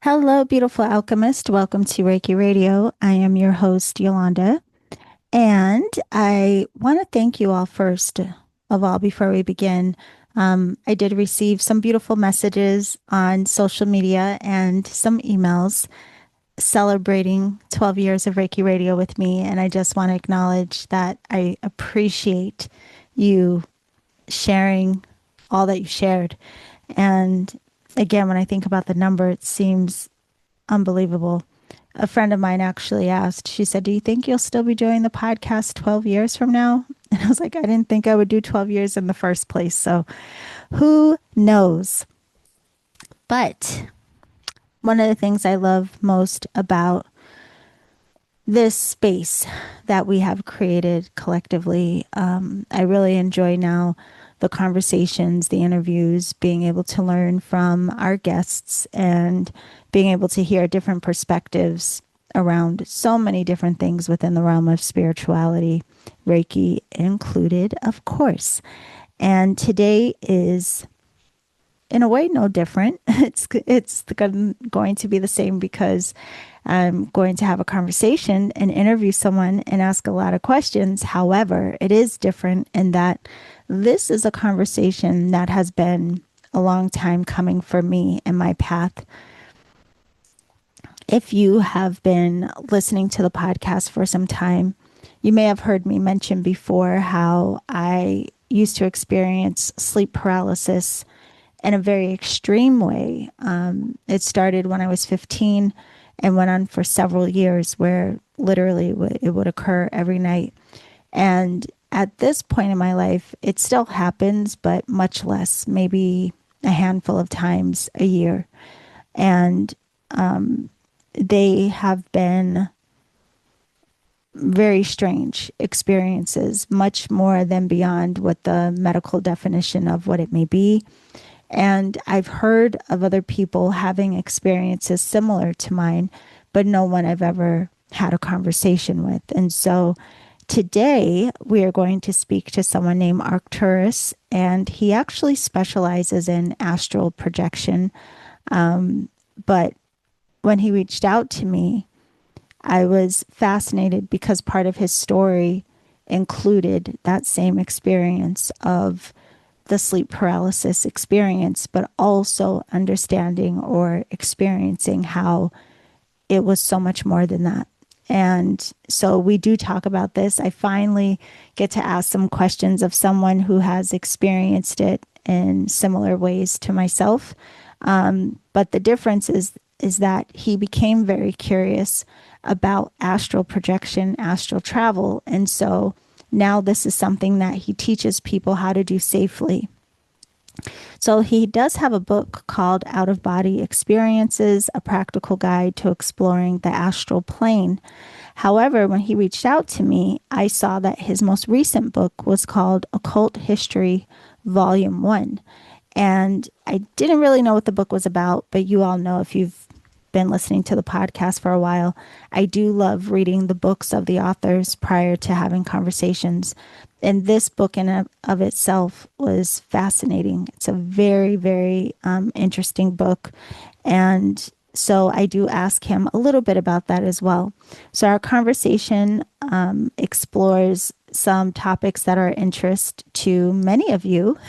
Hello, beautiful alchemist. Welcome to Reiki Radio. I am your host, Yolanda, and I want to thank you all first of all before we begin. I did receive some beautiful messages on social media and some emails celebrating 12 years of Reiki Radio with me, and I just want to acknowledge that I appreciate you sharing all that you shared. And again, when I think about the number, it seems unbelievable. A friend of mine actually asked, she said, "Do you think you'll still be doing the podcast 12 years from now?" And I was like, I didn't think I would do 12 years in the first place. So who knows? But one of the things I love most about this space that we have created collectively, I really enjoy now the conversations, the interviews, being able to learn from our guests and being able to hear different perspectives around so many different things within the realm of spirituality, Reiki included, of course. And today is in a way no different. It's going to be the same because I'm going to have a conversation and interview someone and ask a lot of questions. However, it is different in that this is a conversation that has been a long time coming for me and my path. If you have been listening to the podcast for some time, you may have heard me mention before how I used to experience sleep paralysis in a very extreme way. It started when I was 15 and went on for several years where literally it would occur every night. And at this point in my life, it still happens, but much less, maybe a handful of times a year. And they have been very strange experiences, much more than beyond what the medical definition of what it may be. And I've heard of other people having experiences similar to mine, but no one I've ever had a conversation with. And so today we are going to speak to someone named Arcturus, and he actually specializes in astral projection. But when he reached out to me, I was fascinated because part of his story included that same experience of the sleep paralysis experience, but also understanding or experiencing how it was so much more than that. And so we do talk about this. I finally get to ask some questions of someone who has experienced it in similar ways to myself. But the difference is that he became very curious about astral projection, astral travel. And so now this is something that he teaches people how to do safely. So he does have a book called Out of Body Experiences, a practical guide to exploring the astral plane. However, when he reached out to me, I saw that his most recent book was called Occult History, Volume 1. And I didn't really know what the book was about, but you all know if you've been listening to the podcast for a while, I do love reading the books of the authors prior to having conversations. And this book in of itself was fascinating. It's a very, very interesting book. And so I do ask him a little bit about that as well. So our conversation explores some topics that are of interest to many of you,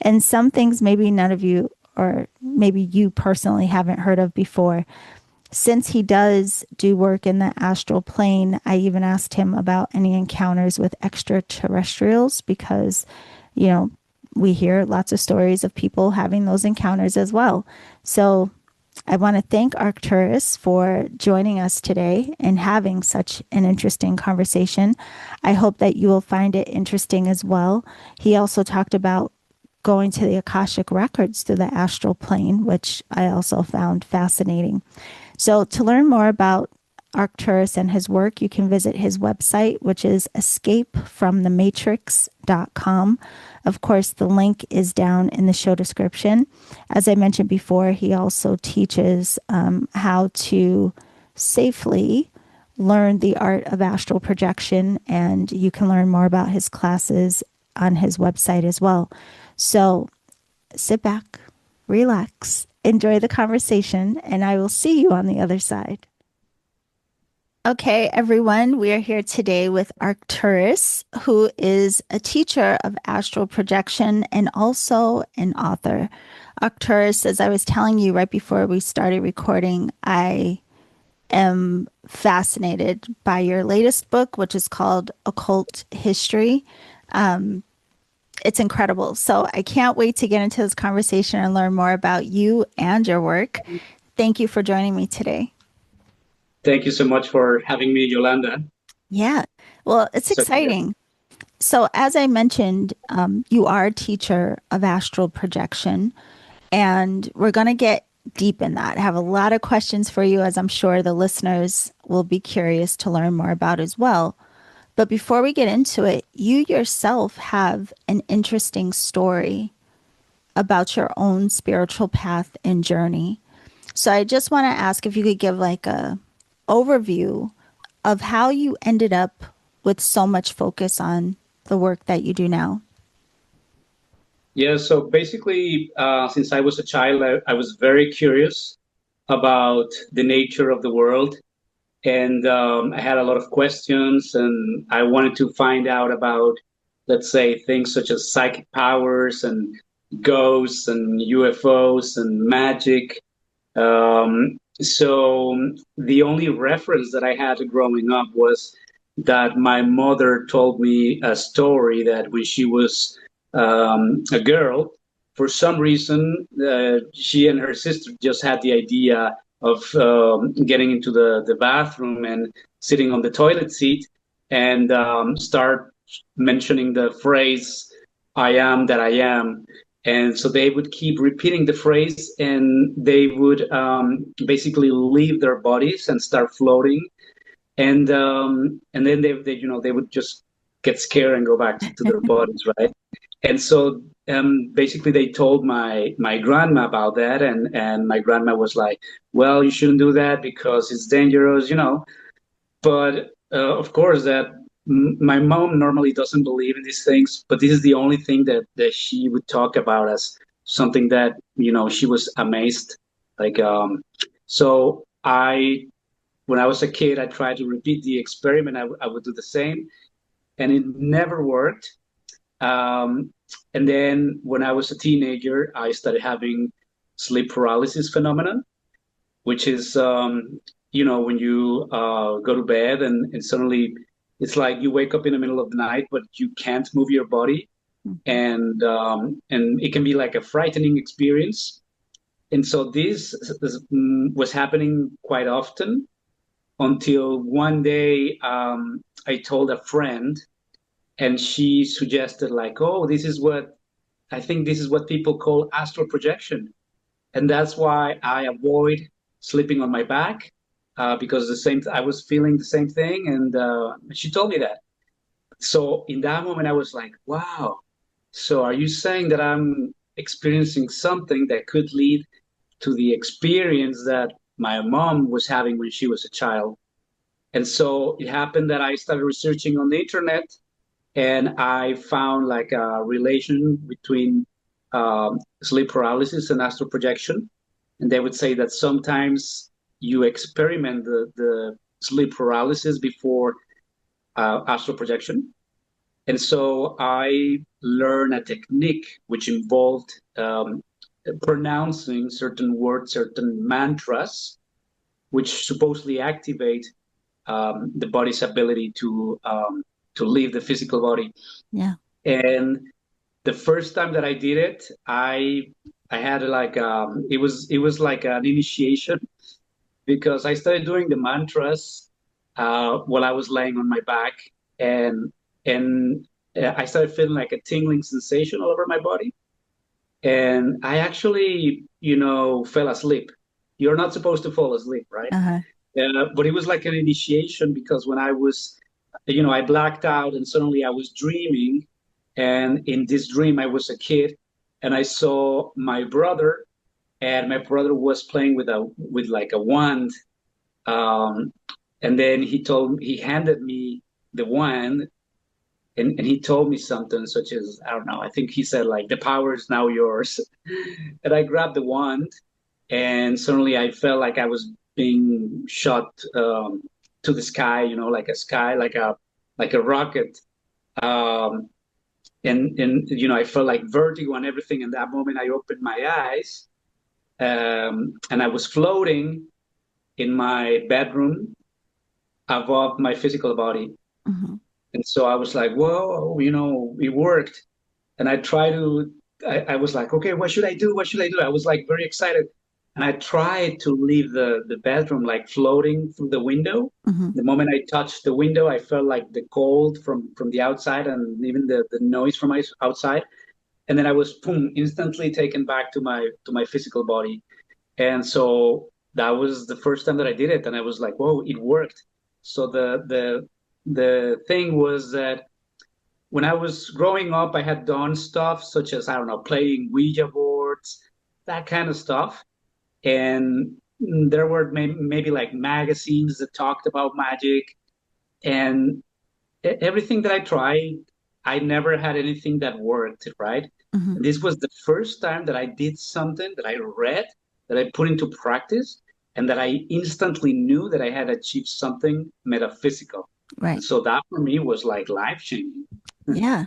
and some things maybe none of you, or maybe you personally haven't heard of before. Since he does do work in the astral plane, I even asked him about any encounters with extraterrestrials because, you know, we hear lots of stories of people having those encounters as well. So I want to thank Arcturus for joining us today and having such an interesting conversation. I hope that you will find it interesting as well. He also talked about going to the Akashic records through the astral plane, which I also found fascinating. So to learn more about Arcturus and his work, you can visit his website, which is escapefromthematrix.com. Of course, the link is down in the show description. As I mentioned before, he also teaches how to safely learn the art of astral projection, and you can learn more about his classes on his website as well. So sit back, relax, enjoy the conversation, and I will see you on the other side. Okay, everyone, we are here today with Arcturus, who is a teacher of astral projection and also an author. Arcturus, as I was telling you right before we started recording, I am fascinated by your latest book, which is called Occult History. It's incredible. So I can't wait to get into this conversation and learn more about you and your work. Thank you for joining me today. Thank you so much for having me, Yolanda. Yeah, well, it's So, exciting. So, as I mentioned, you are a teacher of astral projection, and we're going to get deep in that. I have a lot of questions for you, as I'm sure the listeners will be curious to learn more about as well. But before we get into it, you yourself have an interesting story about your own spiritual path and journey. So I just want to ask if you could give like a overview of how you ended up with so much focus on the work that you do now. yeah, so basically, since I was a child, I was very curious about the nature of the world. And I had a lot of questions, and I wanted to find out about, let's say, things such as psychic powers and ghosts and UFOs and magic. So the only reference that I had growing up was that my mother told me a story that when she was a girl, for some reason, she and her sister just had the idea of getting into the bathroom and sitting on the toilet seat and start mentioning the phrase, I am that I am. And so they would keep repeating the phrase, and they would basically leave their bodies and start floating. And then they would just get scared and go back to their bodies, right? And so basically they told my grandma about that, and my grandma was like, "Well, you shouldn't do that because it's dangerous." But of course, my mom normally doesn't believe in these things, but this is the only thing that she would talk about as something that she was amazed. Like, so when I was a kid, I tried to repeat the experiment. I would do the same, and it never worked. Um, and then when I was a teenager, I started having sleep paralysis phenomenon, which is when you go to bed and suddenly it's like you wake up in the middle of the night, but you can't move your body, and it can be like a frightening experience. And so this was happening quite often until one day I told a friend, and she suggested like, "Oh, this is what people call astral projection." And that's why I avoid sleeping on my back because I was feeling the same thing, and she told me that. So in that moment, I was like, "Wow! So are you saying that I'm experiencing something that could lead to the experience that my mom was having when she was a child?" And so it happened that I started researching on the internet, and I found like a relation between sleep paralysis and astral projection. And they would say that sometimes you experiment the sleep paralysis before astral projection. And so I learned a technique which involved pronouncing certain words, certain mantras, which supposedly activate the body's ability to leave the physical body. Yeah. And the first time that I did it, I had like it was like an initiation because I started doing the mantras while I was laying on my back, and I started feeling like a tingling sensation all over my body, and I actually fell asleep. You're not supposed to fall asleep, right? Uh-huh. But it was like an initiation because when I blacked out and suddenly I was dreaming. And in this dream, I was a kid and I saw my brother, and my brother was playing with like a wand. Um, and then he handed me the wand, and he told me something such as, I don't know, I think he said like, the power is now yours. And I grabbed the wand, and suddenly I felt like I was being shot to the sky, like a sky, like a rocket. Um, and I felt like vertigo and everything. And that moment, I opened my eyes, and I was floating in my bedroom above my physical body. Hmm. And so I was like, whoa, it worked. And I was like, okay, what should I do? What should I do? I was like very excited. And I tried to leave the bedroom, like floating through the window. Hmm. The moment I touched the window, I felt like the cold from the outside and even the noise from outside. And then I was, boom, instantly taken back to my physical body. And so that was the first time that I did it. And I was like, whoa, it worked. So the thing was that when I was growing up, I had done stuff such as, I don't know, playing Ouija boards, that kind of stuff. And there were maybe like magazines that talked about magic. And everything that I tried, I never had anything that worked, right? Hmm. And this was the first time that I did something that I read, that I put into practice, and that I instantly knew that I had achieved something metaphysical. And Right. so that for me was like life changing. Yeah.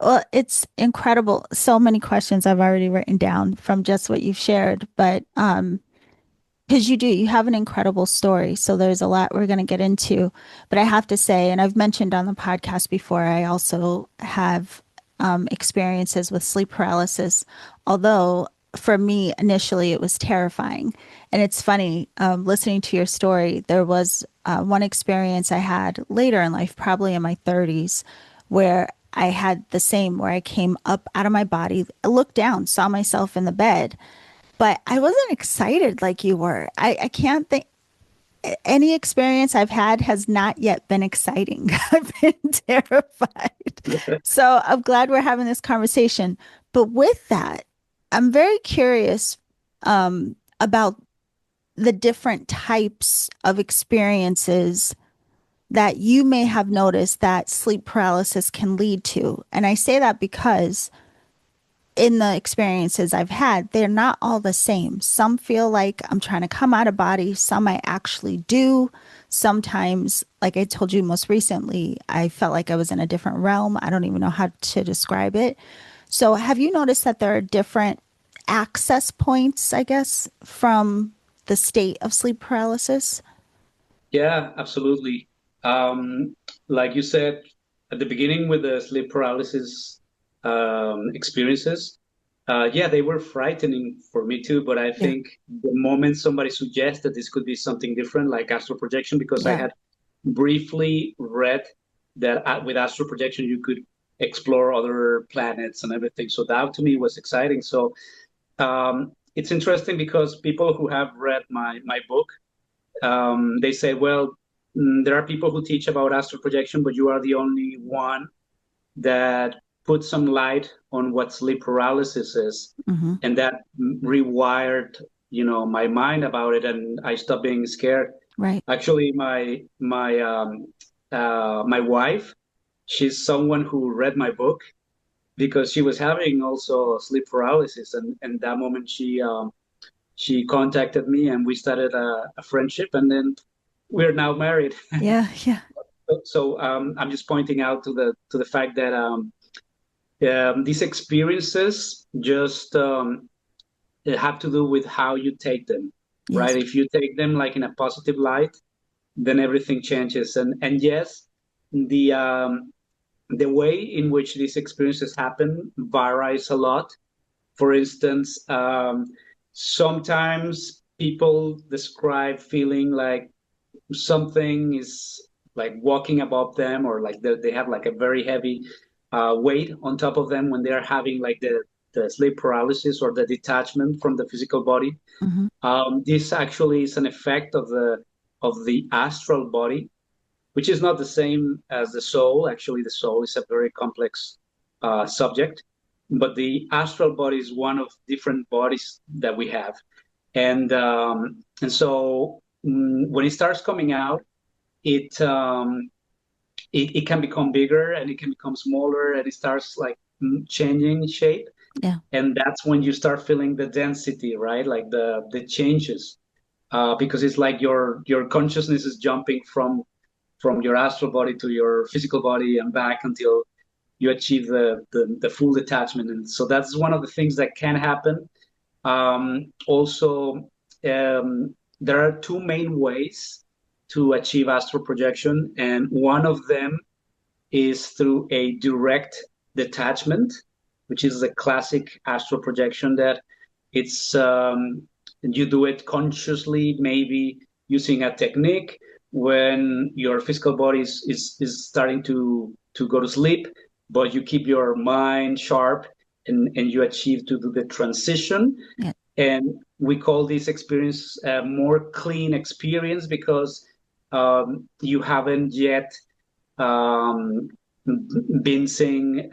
Well, it's incredible. So many questions I've already written down from just what you've shared, but because you have an incredible story. So there's a lot we're going to get into. But I have to say, and I've mentioned on the podcast before, I also have experiences with sleep paralysis. Although for me, initially, it was terrifying. And it's funny, listening to your story, there was one experience I had later in life, probably in my 30s, where I had the same, where I came up out of my body, looked down, saw myself in the bed, but I wasn't excited like you were. I can't think any experience I've had has not yet been exciting. I've been terrified. So I'm glad we're having this conversation. But with that, I'm very curious about the different types of experiences that you may have noticed that sleep paralysis can lead to. And I say that because in the experiences I've had, they're not all the same. Some feel like I'm trying to come out of body, some I actually do. Sometimes, like I told you most recently, I felt like I was in a different realm. I don't even know how to describe it. So, have you noticed that there are different access points, I guess, from the state of sleep paralysis? Yeah, absolutely. Like you said at the beginning with the sleep paralysis experiences, yeah, they were frightening for me too. But I Yeah. think the moment somebody suggested this could be something different, like astral projection, because I Yeah. had briefly read that with astral projection you could explore other planets and everything. So that to me was exciting. So it's interesting because people who have read my book, they say, well, there are people who teach about astral projection, but you are the only one that put some light on what sleep paralysis is. Hmm. And that rewired, my mind about it, and I stopped being scared. Right. Actually, my wife, she's someone who read my book because she was having also sleep paralysis, and that moment she contacted me and we started a friendship, and then we're now married. Yeah. Yeah. So I'm just pointing out to the fact that these experiences just have to do with how you take them, right? Yes. If you take them like in a positive light, then everything changes. And yes, the way in which these experiences happen varies a lot. For instance, sometimes people describe feeling like something is like walking above them, or like they have like a very heavy weight on top of them when they're having like the sleep paralysis or the detachment from the physical body. Hmm. This actually is an effect of the astral body, which is not the same as the soul. Actually, the soul is a very complex subject, but the astral body is one of different bodies that we have, and so when it starts coming out, it it can become bigger and it can become smaller and it starts like changing shape. Yeah. And that's when you start feeling the density, right? Like the changes, because it's like your consciousness is jumping from your astral body to your physical body and back until you achieve the full detachment. And so that's one of the things that can happen. Also, there are two main ways to achieve astral projection, and one of them is through a direct detachment, which is a classic astral projection that it's you do it consciously, maybe using a technique when your physical body is starting to go to sleep, but you keep your mind sharp and you achieve to do the transition. Yeah. And we call this experience a more clean experience because you haven't yet um, been seeing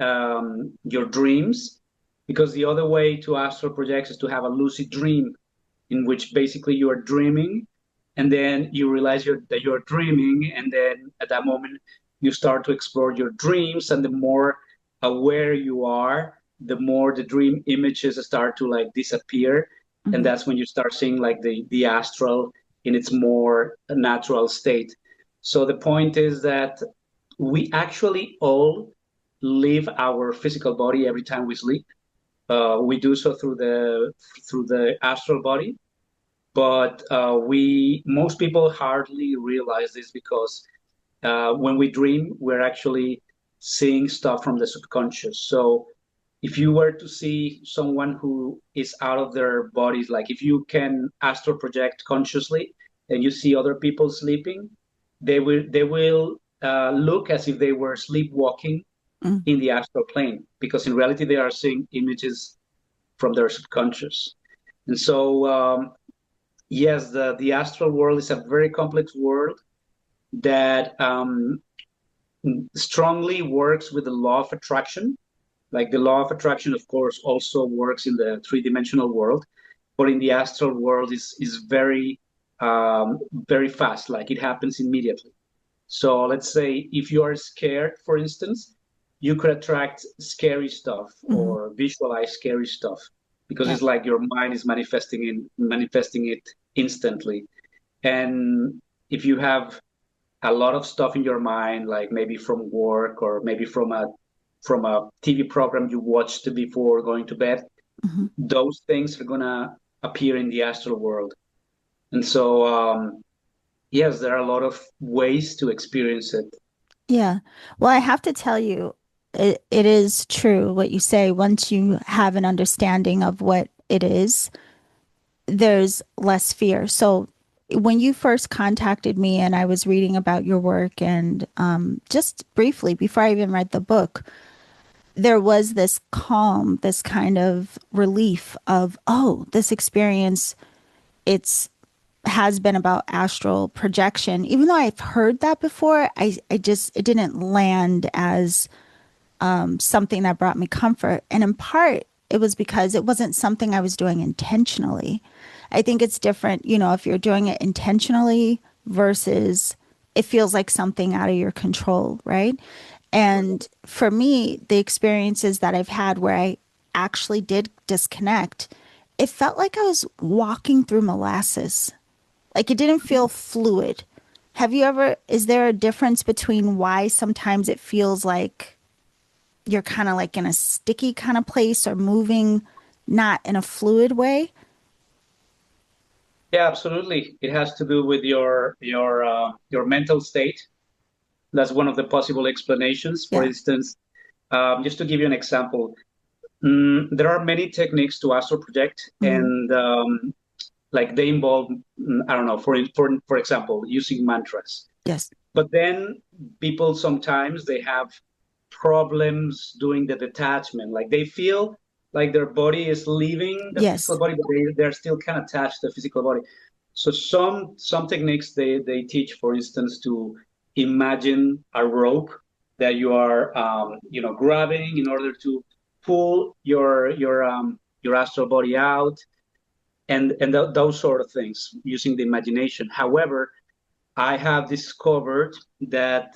your dreams. Because the other way to astral project is to have a lucid dream, in which basically you are dreaming, and then you realize that you're dreaming, and then at that moment you start to explore your dreams, and the more aware you are, the more the dream images start to like disappear, and Mhm. that's when you start seeing like the astral in its more natural state. So the point is that we actually all leave our physical body every time we sleep. We do so through the astral body, but we most people hardly realize this because when we dream, we're actually seeing stuff from the subconscious. So if you were to see someone who is out of their bodies, like if you can astral project consciously and you see other people sleeping, they will look as if they were sleepwalking Mm. in the astral plane, because in reality they are seeing images from their subconscious. And so yes, the astral world is a very complex world that strongly works with the law of attraction. Like the law of attraction, of course, also works in the three-dimensional world, but in the astral world is very fast. Like it happens immediately. So let's say if you are scared, for instance, you could attract scary stuff Mhm. or visualize scary stuff because Yeah. it's like your mind is manifesting it instantly. And if you have a lot of stuff in your mind, like maybe from work or maybe from a TV program you watched before going to bed, Mhm. those things are gonna appear in the astral world. And so yes, there are a lot of ways to experience it. Yeah. Well, I have to tell you, it is true what you say. Once you have an understanding of what it is, there's less fear. So when you first contacted me and I was reading about your work and just briefly before I even read the book, there was this calm, this kind of relief of, oh, this experience, it's has been about astral projection. Even though I've heard that before, I just, it didn't land as something that brought me comfort. And in part, it was because it wasn't something I was doing intentionally. I think it's different, you know, if you're doing it intentionally versus it feels like something out of your control, right? And for me, the experiences that I've had where I actually did disconnect, it felt like I was walking through molasses. Like it didn't feel fluid. Have you ever, is there a difference between why sometimes it feels like you're kind of like in a sticky kind of place or moving not in a fluid way? Yeah, absolutely. It has to do with your mental state. That's one of the possible explanations. For Yeah. instance, just to give you an example, there are many techniques to astral project, Hmm. and like they involve, I don't know, for example, using mantras. Yes. But then people sometimes they have problems doing the detachment. Like they feel like their body is leaving the physical Yes. body, but they're still kind of attached to the physical body. So some techniques they teach, for instance, to imagine a rope that you are grabbing in order to pull your astral body out, and those sort of things using the imagination. However, I have discovered that.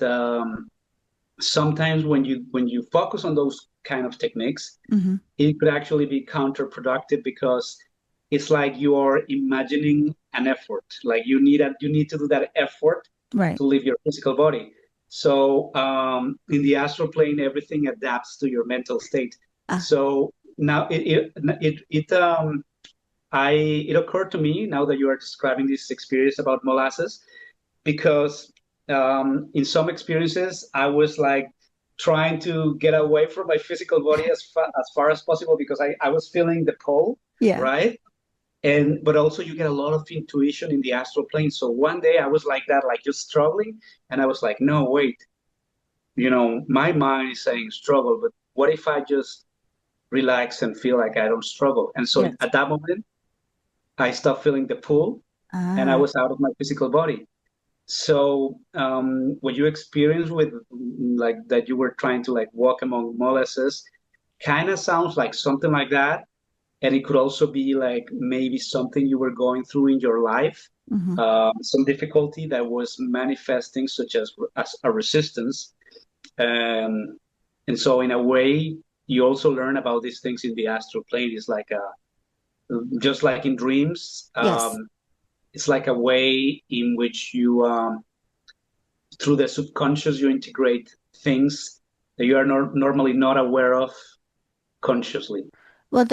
sometimes when you focus on those kind of techniques, Hmm. it could actually be counterproductive because it's like you are imagining an effort. Like you need to do that effort Right. to leave your physical body. So in the astral plane, everything adapts to your mental state. Ah, So now it occurred to me now that you are describing this experience about molasses, because in some experiences I was like trying to get away from my physical body as far as possible because I was feeling the pull, yeah. right? And but also you get a lot of intuition in the astral plane. So one day I was like that, like just struggling, and I was like, no, wait, my mind is saying struggle, but what if I just relax and feel like I don't struggle? And so Yes. at that moment, I stopped feeling the pull, and I Ah. was out of my physical body. So, what you experienced with like that you were trying to like walk among mollusks kind of sounds like something like that. And it could also be like maybe something you were going through in your life, Hmm. some difficulty that was manifesting, such as a resistance. Um, and so, in a way, you also learn about these things in the astral plane. It's like just like in dreams. Yes. It's like a way in which you through the subconscious you integrate things that you are normally not aware of consciously. Well,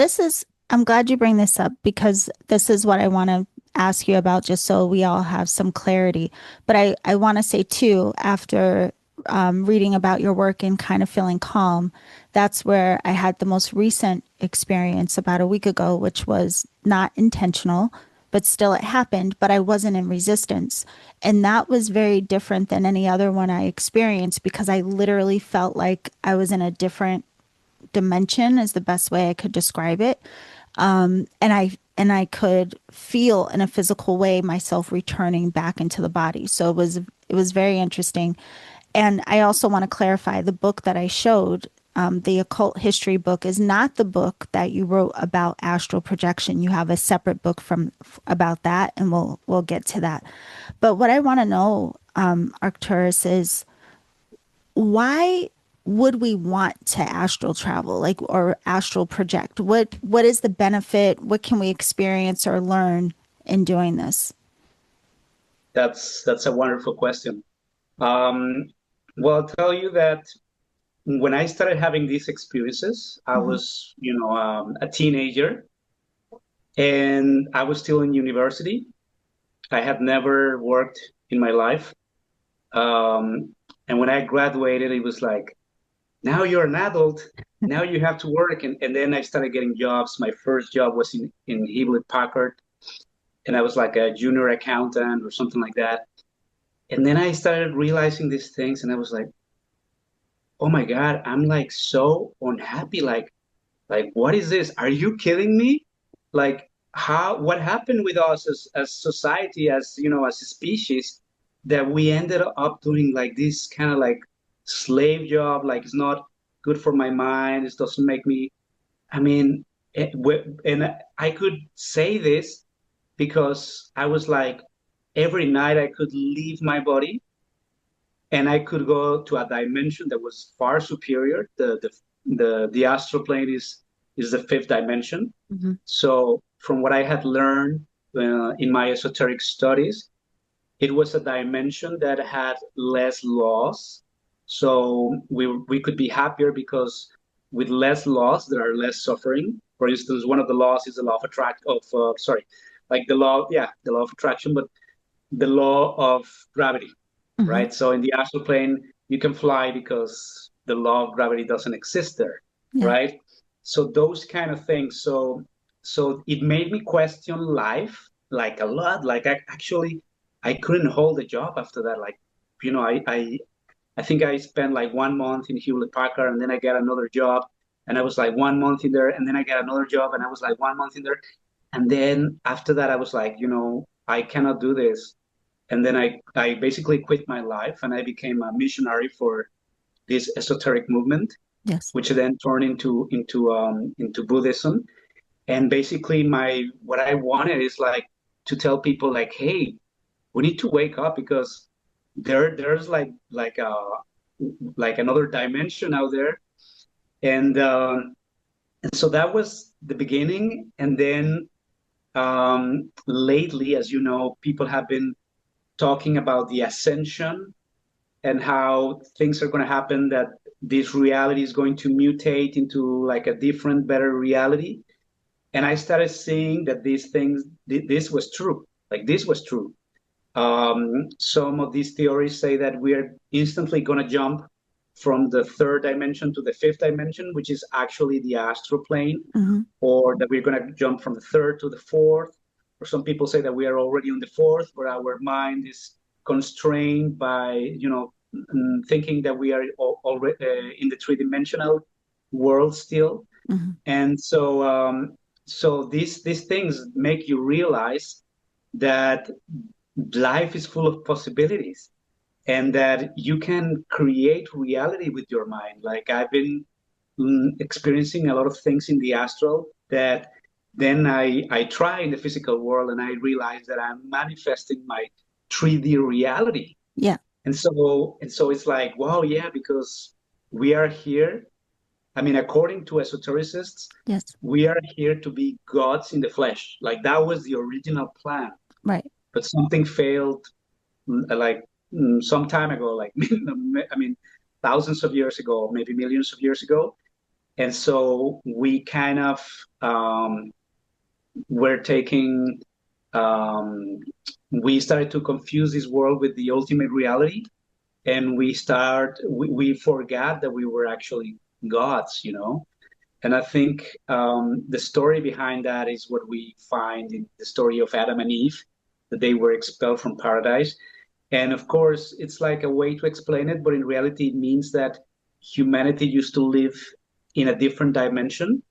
I'm glad you bring this up because this is what I want to ask you about just so we all have some clarity. But I want to say too, after reading about your work and kind of feeling calm, that's where I had the most recent experience about a week ago, which was not intentional, but still it happened, but I wasn't in resistance. And that was very different than any other one I experienced because I literally felt like I was in a different dimension is the best way I could describe it. And I could feel in a physical way myself returning back into the body. So it was very interesting. And I also want to clarify the book that I showed, the Occult History book, is not the book that you wrote about astral projection. You have a separate book from about that, and we'll get to that. But what I want to know, Arcturus, is why would we want to astral travel, like, or astral project? What is the benefit? What can we experience or learn in doing this? That's a wonderful question. Um, well, I'll tell you that when I started having these experiences, I Hmm. was, a teenager, and I was still in university. I had never worked in my life. And when I graduated, it was like, now you're an adult. Now you have to work. And then I started getting jobs. My first job was in Hewlett Packard, and I was like a junior accountant or something like that. And then I started realizing these things, and I was like, oh my God, I'm like so unhappy. Like, what is this? Are you kidding me? Like, what happened with us as society, as a species, that we ended up doing like this kind of like slave job? Like, it's not good for my mind. It doesn't make me, I mean, and I could say this because I was like, every night I could leave my body and I could go to a dimension that was far superior. The astral plane is the fifth dimension. Hmm. So from what I had learned in my esoteric studies, it was a dimension that had less laws. So we could be happier because with less laws there are less suffering. For instance, one of the laws is the law of attract of sorry, like the law of attraction, but the law of gravity, Hmm. right? So in the astral plane, you can fly because the law of gravity doesn't exist there, Yeah. right? So those kind of things. So it made me question life like a lot. Like I couldn't hold a job after that. Like, I think I spent like 1 month in Hewlett Packard, and then I got another job, and I was like 1 month in there, and then I got another job, and I was like 1 month in there, and then after that, I was like, I cannot do this. And then I basically quit my life and I became a missionary for this esoteric movement, Yes. which then turned into Buddhism. And basically, what I wanted is like to tell people like, hey, we need to wake up because there's like another dimension out there. And so that was the beginning. And then lately, as you know, people have been talking about the ascension and how things are going to happen, that this reality is going to mutate into like a different, better reality. And I started seeing that these things, this was true. Like this was true. Some of these theories say that we are instantly going to jump from the third dimension to the fifth dimension, which is actually the astral plane, Mm-hmm. or that we're going to jump from the third to the fourth. Or some people say that we are already on the fourth, where our mind is constrained by, thinking that we are already in the three-dimensional world still. Mm-hmm. And so these things make you realize that life is full of possibilities and that you can create reality with your mind. Like I've been experiencing a lot of things in the astral that then I try in the physical world and I realize that I'm manifesting my 3D reality. Yeah. And so it's like, wow, yeah, because we are here. I mean, according to esotericists, Yes. we are here to be gods in the flesh. Like that was the original plan, Right. but something failed like some time ago, like I mean, thousands of years ago, maybe millions of years ago. And so we kind of were taking, um, we started to confuse this world with the ultimate reality. And we forgot that we were actually gods. And I think the story behind that is what we find in the story of Adam and Eve, that they were expelled from paradise. And of course, it's like a way to explain it, but in reality, it means that humanity used to live in a different dimension.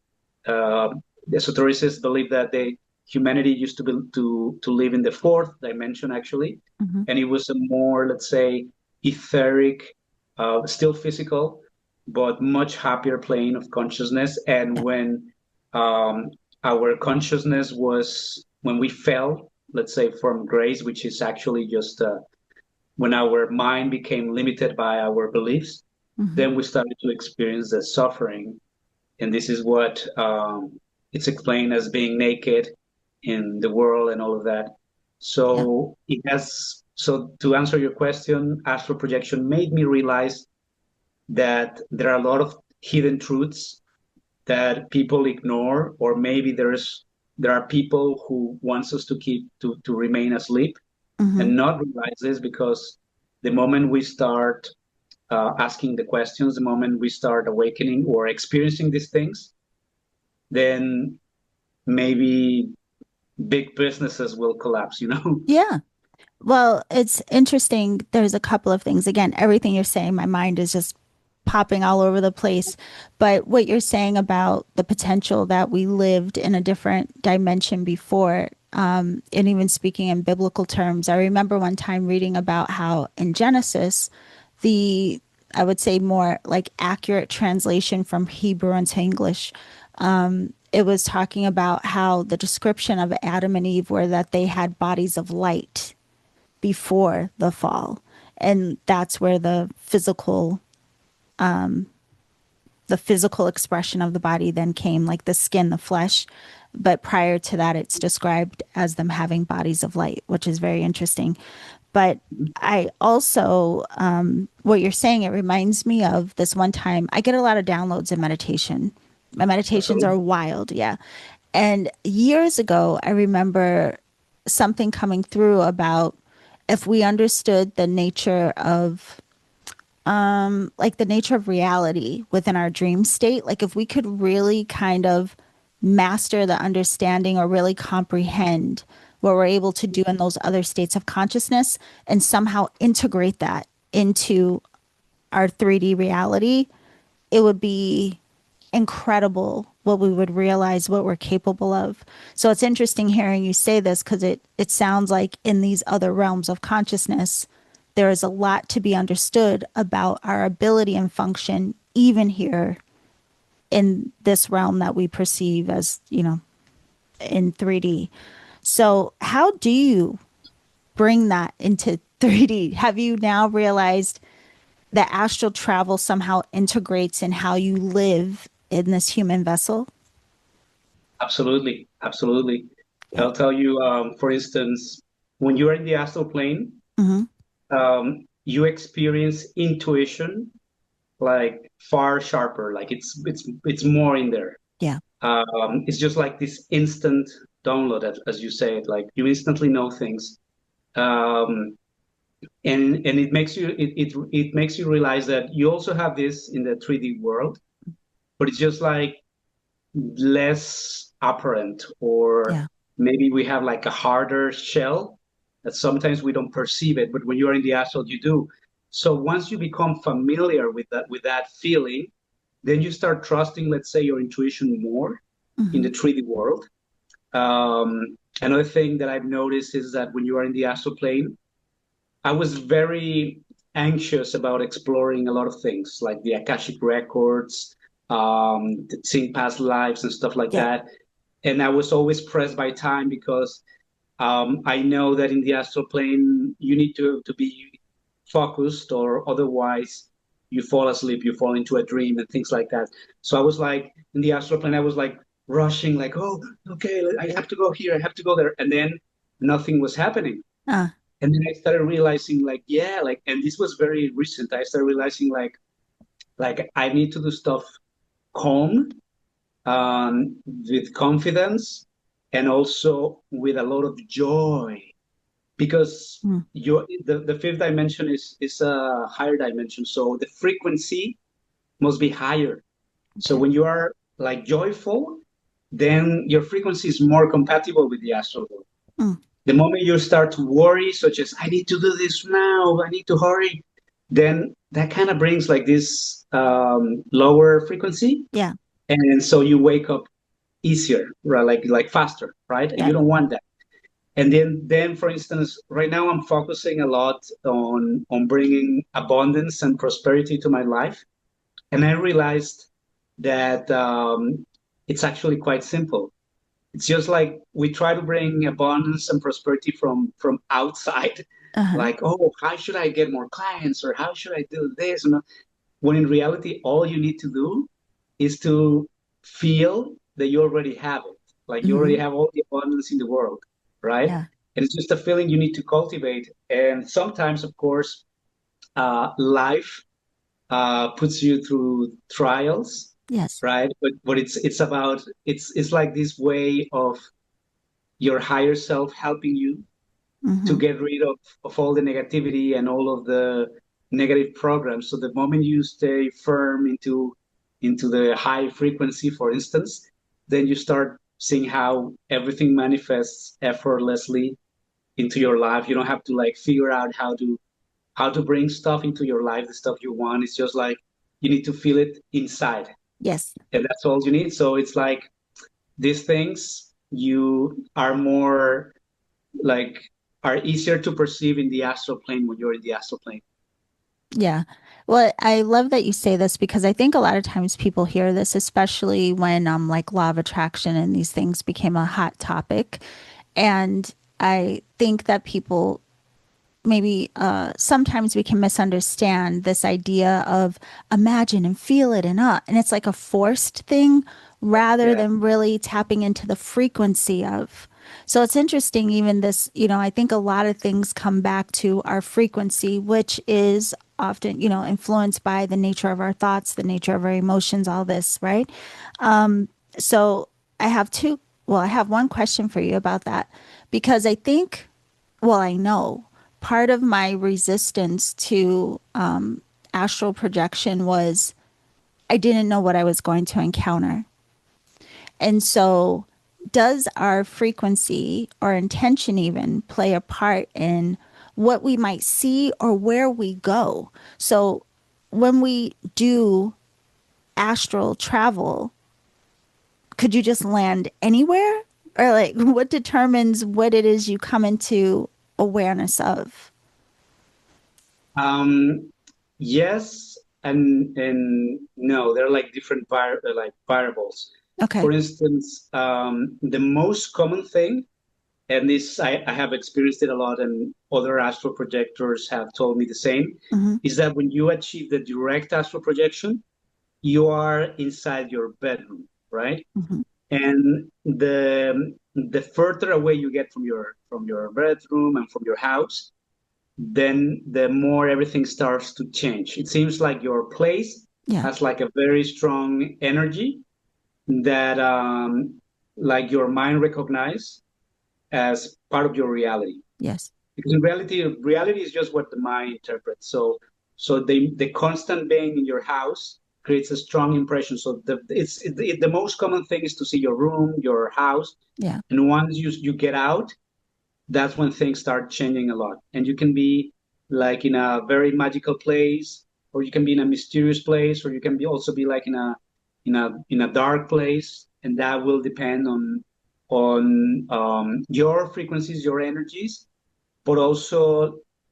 Uh, the esotericists believe that humanity used to live in the fourth dimension, actually, Mm-hmm. and it was a more, let's say, etheric, still physical, but much happier plane of consciousness. And Yeah. when um, our consciousness was, when we fell, let's say, from grace, which is actually just when our mind became limited by our beliefs, Mm-hmm. then we started to experience the suffering. And this is what it's explained as being naked in the world and all of that. Yeah. So to answer your question, astral projection made me realize that there are a lot of hidden truths that people ignore, or maybe there are people who wants us to remain asleep Mm-hmm. and not realize this, because the moment we start asking the questions, the moment we start awakening or experiencing these things, then maybe big businesses will collapse. Yeah. Well, it's interesting. There's a couple of things. Again, everything you're saying, my mind is just popping all over the place. But what you're saying about the potential that we lived in a different dimension before, and even speaking in biblical terms, I remember one time reading about how in Genesis, the, I would say, more like accurate translation from Hebrew into English, it was talking about how the description of Adam and Eve were that they had bodies of light before the fall. And that's where the physical expression of the body then came, like the skin, the flesh. But prior to that, it's described as them having bodies of light, which is very interesting. But I also, what you're saying, it reminds me of this one time. I get a lot of downloads in meditation. My meditations are Absolutely. wild, yeah. And years ago, I remember something coming through about if we understood the nature of like the nature of reality within our dream state, like if we could really kind of master the understanding or really comprehend what we're able to do in those other states of consciousness and somehow integrate that into our 3D reality, it would be incredible what we would realize what we're capable of. So it's interesting hearing you say this because it sounds like in these other realms of consciousness, there is a lot to be understood about our ability and function, even here in this realm that we perceive as, in 3D. So, how do you bring that into 3D? Have you now realized that astral travel somehow integrates in how you live in this human vessel? Absolutely, absolutely. Yeah. I'll tell you, for instance, when you're in the astral plane, Hmm. you experience intuition like far sharper. Like it's more in there. Yeah. It's just like this instant download, as you say it. Like you instantly know things, um, and it makes you realize that you also have this in the 3D world, but it's just like less apparent, or Yeah. maybe we have like a harder shell that sometimes we don't perceive it, but when you're in the astral, you do. So once you become familiar with that feeling, then you start trusting, let's say, your intuition more in Hmm. the 3D world. Another thing that I've noticed is that when you are in the astral plane, I was very anxious about exploring a lot of things like the Akashic records, seeing past lives and stuff like Yeah. that. And I was always pressed by time because I know that in the astral plane you need to be focused, or otherwise you fall asleep, you fall into a dream and things like that. So I was like in the astral plane, I was like rushing, like, oh, okay, I have to go here, I have to go there, and then nothing was happening. Uh, And then I started realizing, like, yeah, like, and this was very recent. I started realizing, like I need to do stuff calm, with confidence, and also with a lot of joy, because mm, the fifth dimension is a higher dimension, so the frequency must be higher. So okay. when you are like joyful, then your frequency is more compatible with the astral world. Mm, The moment you start to worry, such as I need to do this now, I need to hurry, then that kind of brings like this lower frequency, yeah. and so you wake up easier, right? Like faster, right? And Yeah. you don't want that. And then for instance, right now I'm focusing a lot on bringing abundance and prosperity to my life, and I realized that it's actually quite simple. It's just like we try to bring abundance and prosperity from outside, Uh-huh. like, oh, how should I get more clients, or how should I do this? When in reality, all you need to do is to feel that you already have it. Like you already Hmm. have all the abundance in the world, right? Yeah. And it's just a feeling you need to cultivate. And sometimes, of course, life puts you through trials, Yes. right? But it's like this way of your higher self helping you to Hmm. get rid of all the negativity and all of the negative programs. So the moment you stay firm into the high frequency, for instance, then you start seeing how everything manifests effortlessly into your life. You don't have to like figure out how to bring stuff into your life, the stuff you want. It's just like you need to feel it inside, Yes. and that's all you need. So it's like these things you are more like are easier to perceive in the astral plane when you're in the astral plane. Yeah. Well, I love that you say this because I think a lot of times people hear this, especially when like law of attraction and these things became a hot topic. And I think that people maybe sometimes we can misunderstand this idea of imagine and feel it and it's like a forced thing rather Yeah. than really tapping into the frequency of. So it's interesting, even this, I think a lot of things come back to our frequency, which is often, influenced by the nature of our thoughts, the nature of our emotions, all this, right? So I have I have one question for you about that because I think, well, I know part of my resistance to astral projection was I didn't know what I was going to encounter. And so, does our frequency or intention even play a part in what we might see or where we go? So, when we do astral travel, could you just land anywhere? Or, like, what determines what it is you come into awareness of? Um, yes and no. They're like different like variables. Okay. For instance, the most common thing, and this I have experienced it a lot, and other astral projectors have told me the same, Mm-hmm. is that when you achieve the direct astral projection, you are inside your bedroom, right? Mm-hmm. And the further away you get from your bedroom and from your house, then the more everything starts to change. It seems like your place Yeah. has like a very strong energy that like your mind recognize as part of your reality. Yes. Because in reality is just what the mind interprets. So the constant being in your house creates a strong impression. So the most common thing is to see your room, your house, Yeah. and once you get out, that's when things start changing a lot. And you can be like in a very magical place, or you can be in a mysterious place, or you can be also be like in a dark place, and that will depend on your frequencies, your energies, but also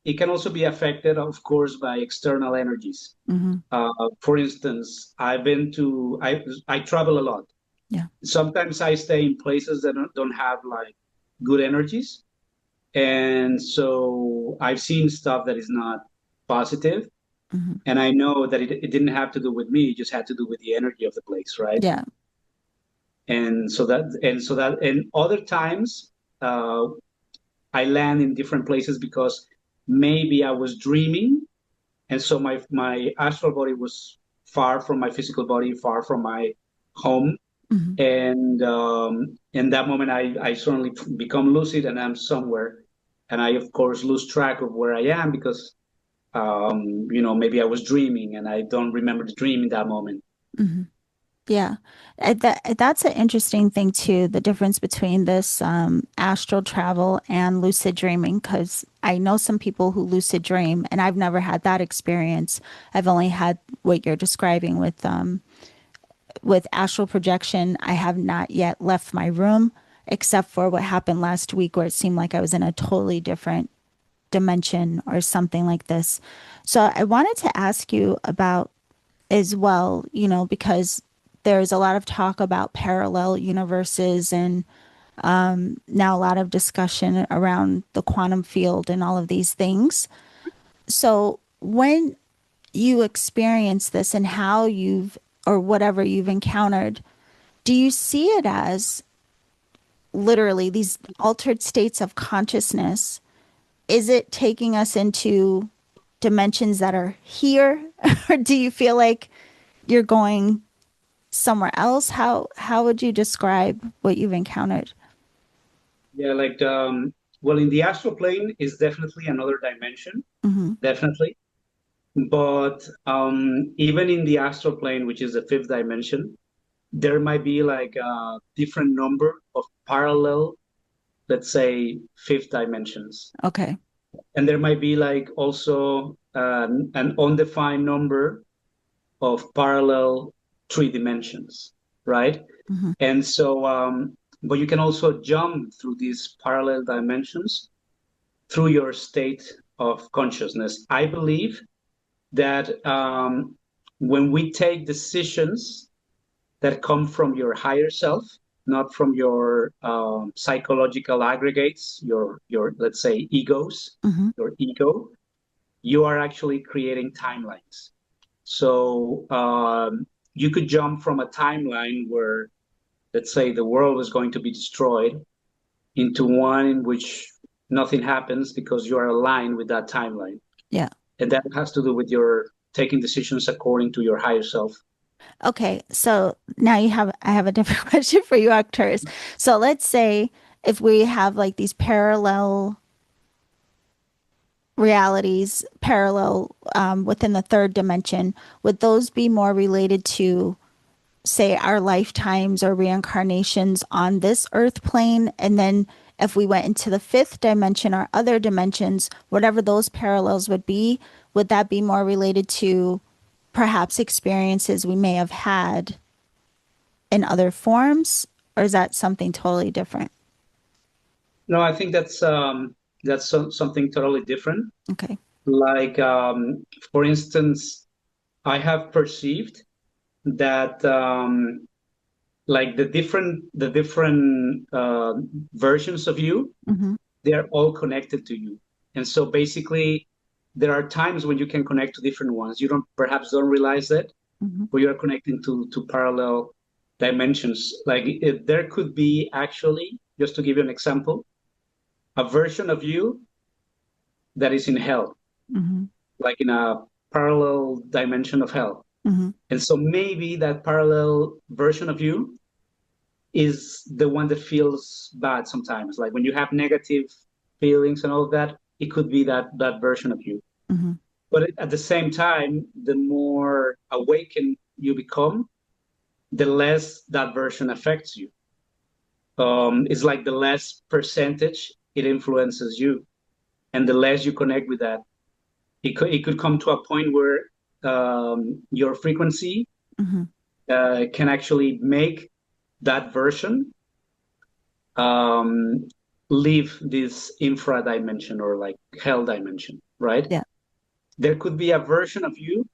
it can also be affected, of course, by external energies. Mm-hmm. For instance, I travel a lot. Yeah. Sometimes I stay in places that don't have like good energies, and so I've seen stuff that is not positive, Mm-hmm. and I know that it didn't have to do with me; it just had to do with the energy of the place, right? Yeah. And other times, uh, I land in different places because maybe I was dreaming, and so my astral body was far from my physical body, far from my home, Mm-hmm. and in that moment I suddenly become lucid and I'm somewhere, and I of course lose track of where I am because maybe I was dreaming and I don't remember the dream in that moment. Mm-hmm. Yeah, that's an interesting thing too, the difference between this astral travel and lucid dreaming, because I know some people who lucid dream, and I've never had that experience. I've only had what you're describing with astral projection. I have not yet left my room, except for what happened last week, where it seemed like I was in a totally different dimension or something like this. So I wanted to ask you about as well, because there's a lot of talk about parallel universes and now a lot of discussion around the quantum field and all of these things. So when you experience this and how you've, or whatever you've encountered, do you see it as literally these altered states of consciousness? Is it taking us into dimensions that are here? Or do you feel like you're going somewhere else? How would you describe what you've encountered? Yeah, like well, in the astral plane is definitely another dimension, Hmm. definitely. But even in the astral plane, which is the fifth dimension, there might be like a different number of parallel, let's say, fifth dimensions. Okay. And there might be like also an undefined number of parallel three dimensions, right? Hmm. And so, but you can also jump through these parallel dimensions through your state of consciousness. I believe that when we take decisions that come from your higher self, not from your psychological aggregates, your let's say egos, Hmm. your ego, you are actually creating timelines. So you could jump from a timeline where, let's say, the world is going to be destroyed into one in which nothing happens because you are aligned with that timeline. Yeah. And that has to do with your taking decisions according to your higher self. Okay. So now I have a different question for you, Arcturus. So let's say if we have like these parallel realities, parallel within the third dimension, would those be more related to, say, our lifetimes or reincarnations on this earth plane? And then if we went into the fifth dimension or other dimensions, whatever those parallels would that be more related to perhaps experiences we may have had in other forms? Or is that something totally different? No, I think that's something totally different. Okay. Like, for instance, I have perceived that like the different versions of you, Hmm. they're all connected to you. And so basically, there are times when you can connect to different ones. You don't realize that, Mm-hmm. but you're connecting to parallel dimensions. Like there could be actually, just to give you an example, a version of you that is in hell, Mm-hmm. like in a parallel dimension of hell. Mm-hmm. And so maybe that parallel version of you is the one that feels bad sometimes. Like when you have negative feelings and all of that, it could be that version of you. Mm-hmm. But at the same time, the more awakened you become, the less that version affects you. It's like the less percentage it influences you, and the less you connect with that. It could come to a point where your frequency Mm-hmm. can actually make that version um, leave this infra dimension or like hell dimension, right? Yeah. There could be a version of you,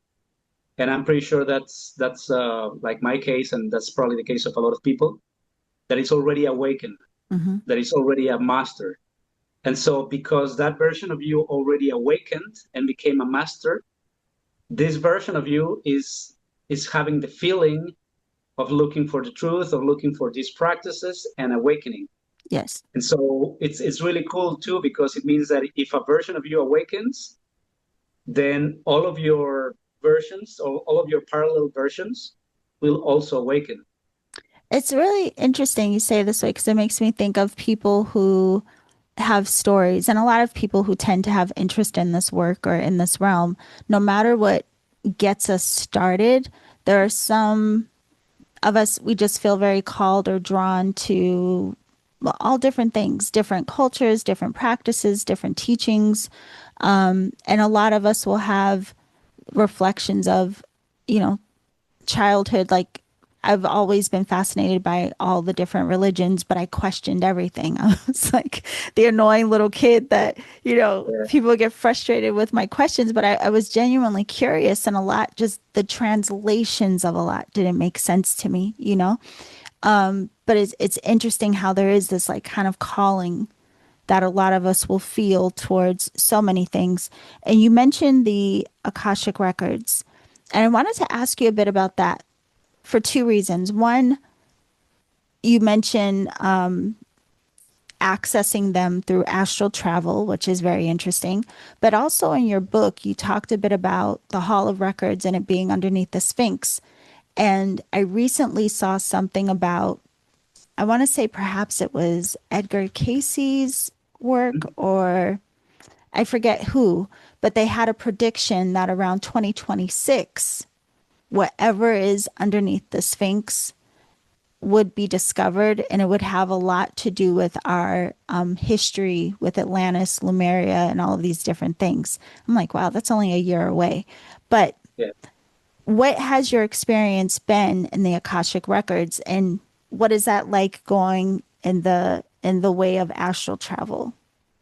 and I'm pretty sure that's like my case, and that's probably the case of a lot of people, that is already awakened, Mm-hmm. that is already a master. And so, because that version of you already awakened and became a master, this version of you is having the feeling of looking for the truth, of looking for these practices and awakening. Yes. And so it's really cool too, because it means that if a version of you awakens, then all of your versions or all of your parallel versions will also awaken. It's really interesting you say it this way because it makes me think of people who have stories and a lot of people who tend to have interest in this work or in this realm. No matter what gets us started, there are some of us, we just feel very called or drawn to well, all different things, different cultures, different practices, different teachings. And a lot of us will have reflections of, you know, childhood. Like I've always been fascinated by all the different religions, but I questioned everything. I was like the annoying little kid that, Yeah, people get frustrated with my questions, but I was genuinely curious and a lot, just the translations of a lot didn't make sense to me. But it's interesting how there is this like kind of calling that a lot of us will feel towards so many things. And you mentioned the Akashic records. And I wanted to ask you a bit about that for two reasons. One, you mentioned accessing them through astral travel, which is very interesting. But also in your book, you talked a bit about the Hall of Records and it being underneath the Sphinx. And I recently saw something about, I want to say perhaps it was Edgar Casey's work or I forget who, but they had a prediction that around 2026, whatever is underneath the Sphinx would be discovered, and it would have a lot to do with our history with Atlantis, Lemuria, and all of these different things. I'm like, wow, that's only a year away. But yeah. what has your experience been in the Akashic records, and what is that like going in the way of astral travel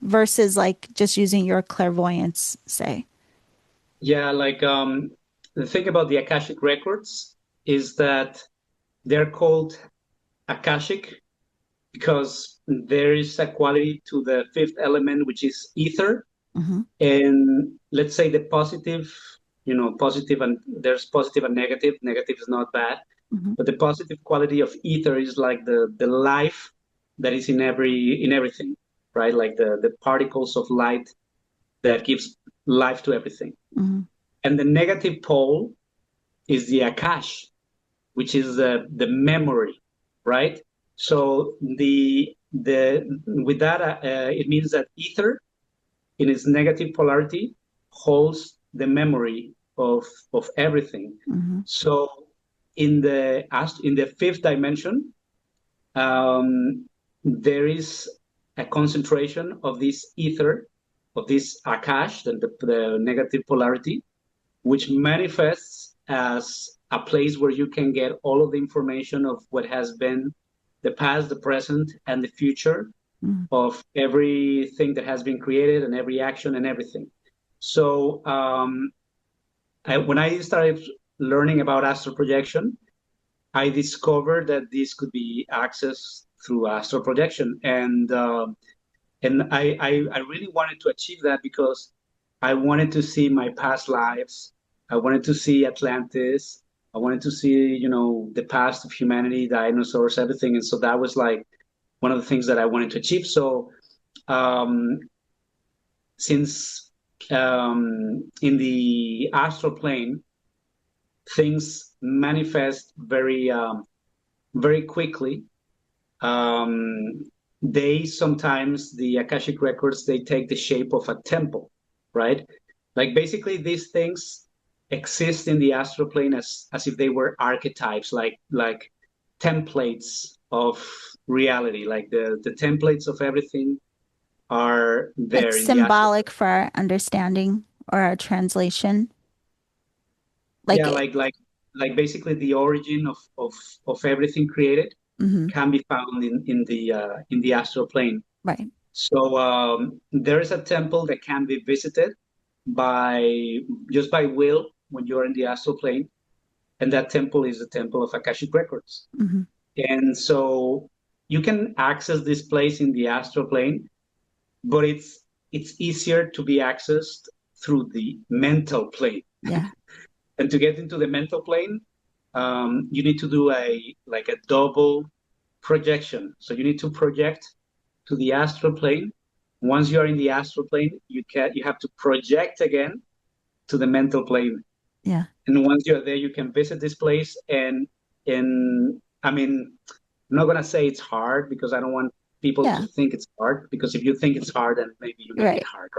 versus like just using your clairvoyance, say? Yeah, like the thing about the Akashic records is that they're called Akashic because there is a quality to the fifth element, which is ether. Mm-hmm. And let's say the positive, positive, and there's positive and negative. Negative is not bad, Mm-hmm. but the positive quality of ether is like the life that is in everything, right? Like the particles of light that gives life to everything. Mm-hmm. And the negative pole is the Akash, which is the memory, right? So the with that it means that ether in its negative polarity holds the memory of everything. Mm-hmm. So in the fifth dimension, there is a concentration of this ether, of this Akash, the negative polarity, which manifests as a place where you can get all of the information of what has been the past, the present, and the future Mm-hmm. of everything that has been created and every action and everything. So when I started learning about astral projection, I discovered that this could be accessed through astral projection, And I really wanted to achieve that because I wanted to see my past lives. I wanted to see Atlantis. I wanted to see, the past of humanity, dinosaurs, everything. And so that was like one of the things that I wanted to achieve. So um, since in the astral plane, things manifest very quickly. They sometimes, the Akashic records, they take the shape of a temple, right? Like basically these things exist in the astral plane as if they were archetypes, like templates of reality, like the templates of everything are Like there in the astral symbolic plane. for our understanding or our translation. Like Yeah, it. like basically the origin of everything created Hmm. can be found in the astral plane. Right. So there is a temple that can be visited by just by will when you're in the astral plane, and that temple is the temple of Akashic records. Hmm. And so you can access this place in the astral plane, but it's easier to be accessed through the mental plane. Yeah. And to get into the mental plane, you need to do a double projection. So you need to project to the astral plane. Once you are in the astral plane, you have to project again to the mental plane. Yeah. And once you're there, you can visit this place. And I mean, I'm not gonna say it's hard because I don't want people to Yeah. think it's hard. Because if you think it's hard, then maybe you make it Right. hard.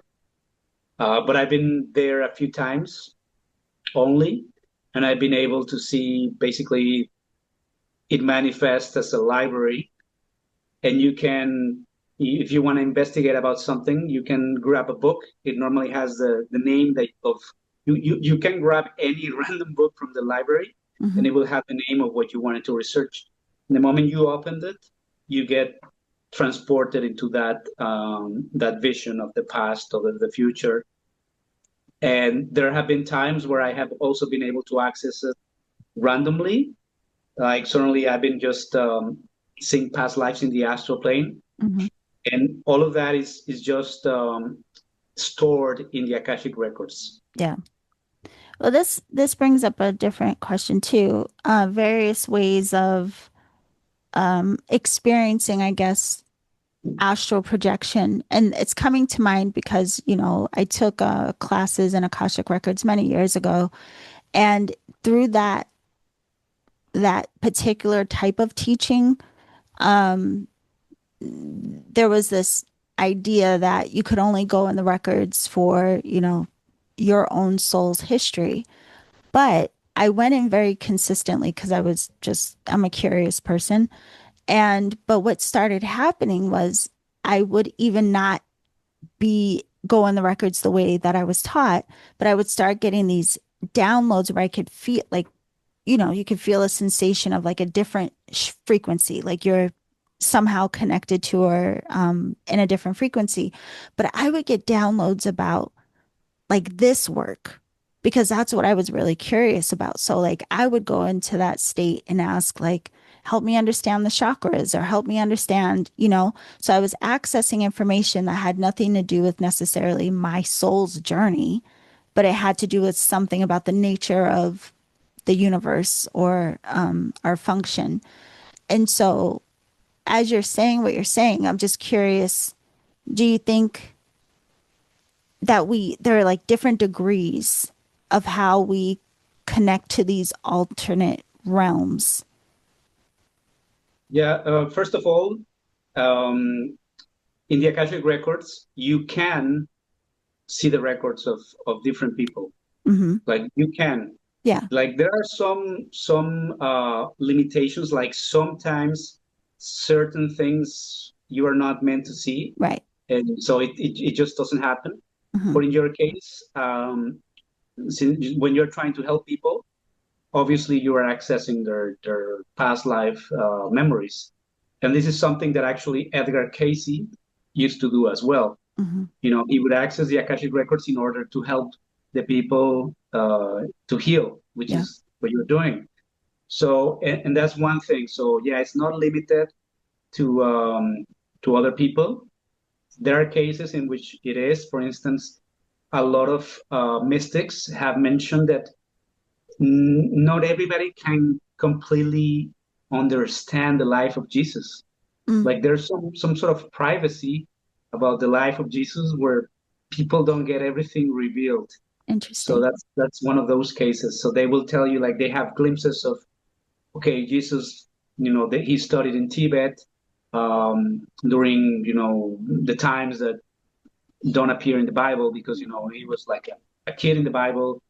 But I've been there a few times only, and I've been able to see basically it manifests as a library, and you can, if you want to investigate about something, you can grab a book. It normally has the name that of you can grab any random book from the library, Hmm. and it will have the name of what you wanted to research. And the moment you opened it, you get transported into that vision of the past or the future. And there have been times where I have also been able to access it randomly. Like suddenly I've been just seeing past lives in the astral plane, Hmm. and all of that is just stored in the Akashic records. Yeah. Well, this brings up a different question too. Various ways of experiencing, I guess, astral projection, and it's coming to mind because I took classes in Akashic records many years ago, and through that particular type of teaching, um, there was this idea that you could only go in the records for your own soul's history. But I went in very consistently because I'm a curious person. But what started happening was I would even not be go on the records the way that I was taught, but I would start getting these downloads where I could feel like, you could feel a sensation of like a different frequency, like you're somehow connected to or in a different frequency. But I would get downloads about like this work because that's what I was really curious about. So like I would go into that state and ask like help me understand the chakras or help me understand, So I was accessing information that had nothing to do with necessarily my soul's journey, but it had to do with something about the nature of the universe or our function. And so as you're saying what you're saying, I'm just curious, do you think that there are like different degrees of how we connect to these alternate realms? Yeah. First of all, um, in the Akashic records, you can see the records of different people. Hmm. Like you can. Yeah. Like there are some limitations. Like sometimes certain things you are not meant to see, Right. and so it just doesn't happen. Hmm. But in your case, when you're trying to help people, obviously you are accessing their past life memories, and this is something that actually Edgar Casey used to do as well. Hmm. He would access the Akashic records in order to help the people to heal, which Yeah. is what you're doing. So, and that's one thing. So, yeah, it's not limited to other people. there are cases in which it is. For instance, a lot of mystics have mentioned that not everybody can completely understand the life of Jesus. Mm, Like there's some sort of privacy about the life of Jesus where people don't get everything revealed. So interesting. that's one of those cases. So they will tell you like they have glimpses of, okay, Jesus, that he studied in Tibet during the times that don't appear in the Bible because he was like a kid in the Bible,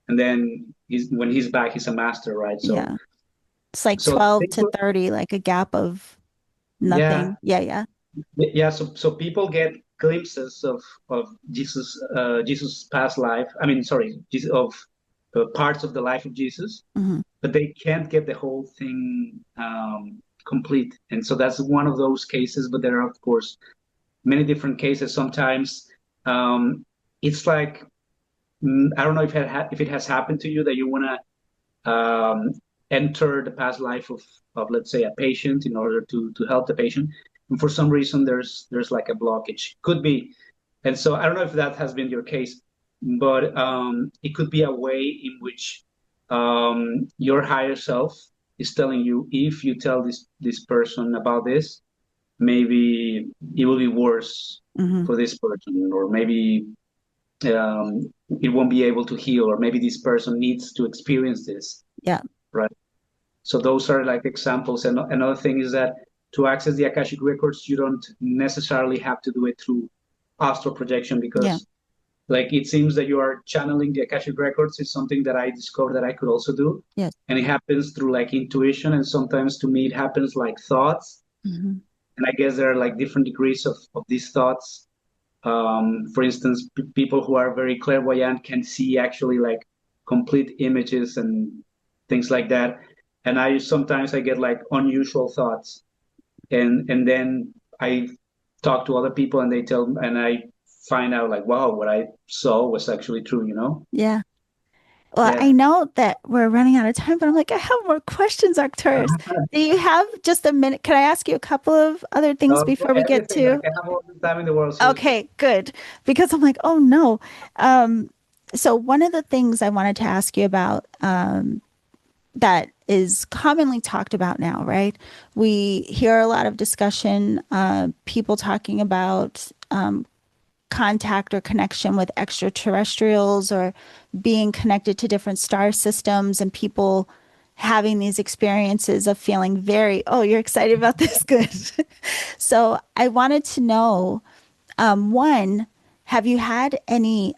and then when he's back, he's a master, right? So Yeah. It's like so 12 to people, 30, like a gap of yeah, nothing. Yeah, yeah. yeah. So people get glimpses of Jesus' past life. I mean, sorry, Jesus, of parts of the life of Jesus, Hmm. but they can't get the whole thing complete. And so that's one of those cases. But there are, of course, many different cases. Sometimes it's like I don't know if it has happened to you that you want to enter the past life of let's say a patient in order to help the patient, and for some reason there's like a blockage. Could be, and so I don't know if that has been your case, but it could be a way in which your higher self is telling you if you tell this person about this, maybe it will be worse Hmm. for this person, or maybe it won't be able to heal, or maybe this person needs to experience this, Yeah. right? So those are like examples. And another thing is that to access the Akashic records, you don't necessarily have to do it through astral projection Yeah. because like it seems that you are channeling the Akashic records is something that I discovered that I could also do. Yes. And it happens through like intuition, and sometimes to me it happens like thoughts. Hmm. And I guess there are like different degrees of these thoughts. For instance, people who are very clairvoyant can see actually like complete images and things like that. And I get like unusual thoughts, and then I talk to other people, and and I find out like, wow, what I saw was actually true. Yeah. Well, Yeah. I know that we're running out of time, but I'm like, I have more questions, Arcturus. Do you have just a minute? Can I ask you a couple of other things No, before we get everything. Like to? I have all the time in the world, seriously. Okay, good. Because I'm like, oh no. Um, so one of the things I wanted to ask you about, that is commonly talked about now, right? We hear a lot of discussion, people talking about contact or connection with extraterrestrials or being connected to different star systems, and people having these experiences of feeling very, oh, you're excited about this? Good. So I wanted to know, one, have you had any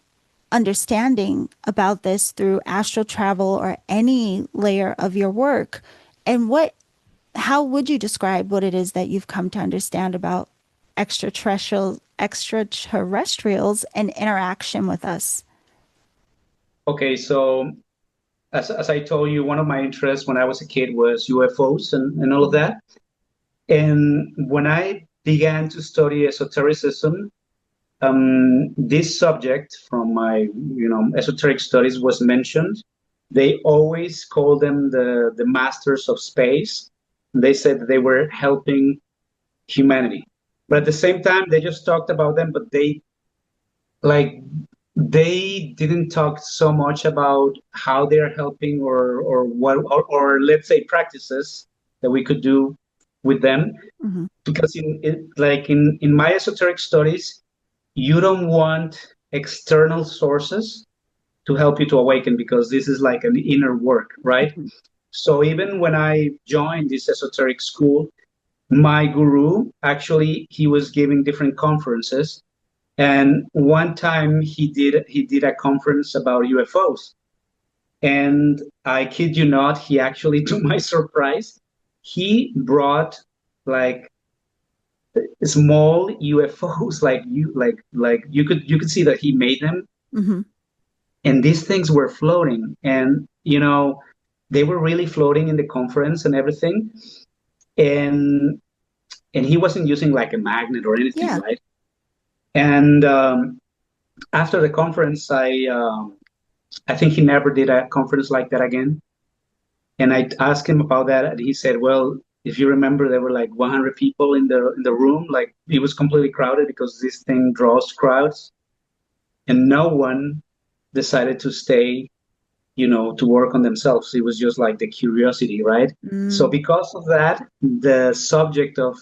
understanding about this through astral travel or any layer of your work? And how would you describe what it is that you've come to understand about extraterrestrials and interaction with us? Okay, so as I told you, one of my interests when I was a kid was UFOs and all of Mhm. that. And when I began to study esotericism, this subject from my, esoteric studies was mentioned. They always called them the masters of space. They said that they were helping humanity, but at the same time, they just talked about them. But like they didn't talk so much about how they're helping or what or let's say practices that we could do with them, Hmm. because in my esoteric studies you don't want external sources to help you to awaken, because this is like an inner work, right? Hmm. So even when I joined this esoteric school, my guru actually he was giving different conferences, and one time he did a conference about UFOs, and I kid you not, he actually to my surprise he brought like small UFOs, like you could see that he made them, Hmm. and these things were floating, and they were really floating in the conference and everything, and he wasn't using like a magnet or anything, Yeah. right? And after the conference, I think he never did a conference like that again. And I asked him about that, and he said, "Well." if you remember, there were like 100 people in the room. Like it was completely crowded because this thing draws crowds, and no one decided to stay, to work on themselves. It was just like the curiosity, right? So Mm, because of that, the subject of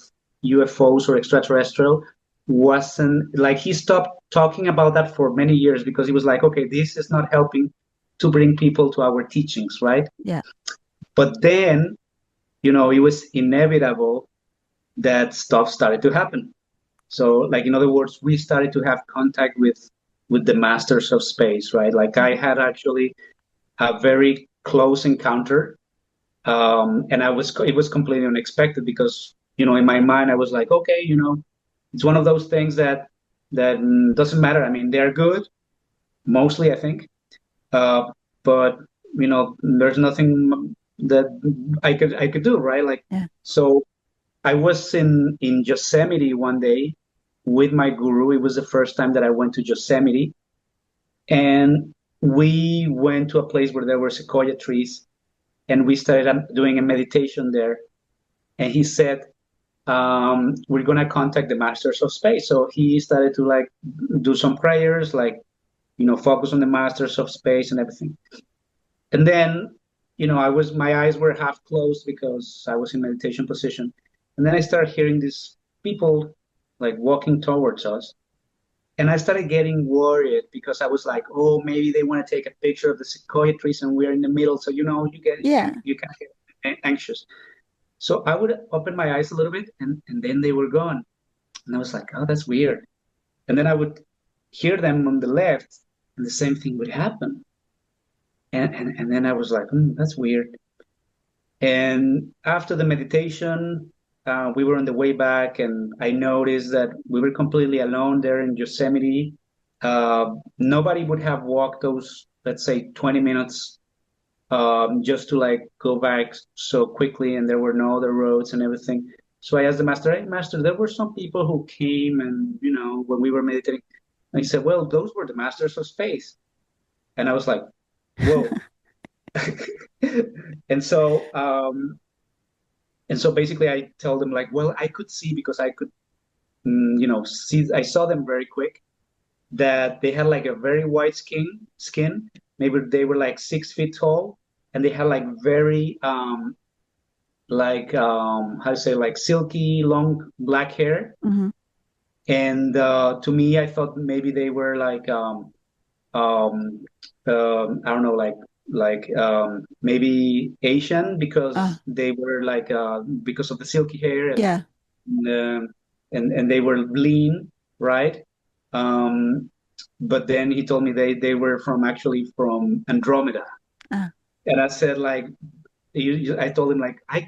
UFOs or extraterrestrial wasn't like he stopped talking about that for many years because he was like, okay, this is not helping to bring people to our teachings, right? yeah. But then, it was inevitable that stuff started to happen. So, like in other words, we started to have contact with the masters of space, right? Like I had actually a very close encounter, and it was completely unexpected because in my mind I was like, okay, it's one of those things that doesn't matter. I mean, they're good mostly, I think, uh, but there's nothing that I could do, right? Like, Yeah. so I was in Yosemite one day with my guru. It was the first time that I went to Yosemite, and we went to a place where there were sequoia trees, and we started doing a meditation there. And he said, we're gonna contact the masters of space. So he started to like do some prayers, like focus on the masters of space and everything. And then, my eyes were half closed because I was in meditation position. And then I started hearing these people like walking towards us. And I started getting worried because I was like, oh, maybe they want to take a picture of the sequoia trees and we're in the middle. So, Yeah. you can get anxious. So I would open my eyes a little bit and then they were gone. And I was like, oh, that's weird. And then I would hear them on the left and the same thing would happen. And then I was like, that's weird. And after the meditation, we were on the way back, and I noticed that we were completely alone there in Yosemite. Nobody would have walked those, let's say, 20 minutes just to like go back so quickly, and there were no other roads and everything. So I asked the master, hey, master, there were some people who came and, when we were meditating, and he said, well, those were the masters of space. And I was like, whoa. And so, basically I told them like, well, I could see because I could, see, I saw them very quick that they had like a very white skin. Maybe they were like 6 feet tall, and they had like very, how to say, like silky long black hair. Hmm. And to me, I thought maybe they were like, um, I don't know, maybe Asian Uh, because they were like because of the silky hair, yeah. um, and they were lean, right? Um, but then he told me they were from Andromeda, Uh, and I said like, I told him like I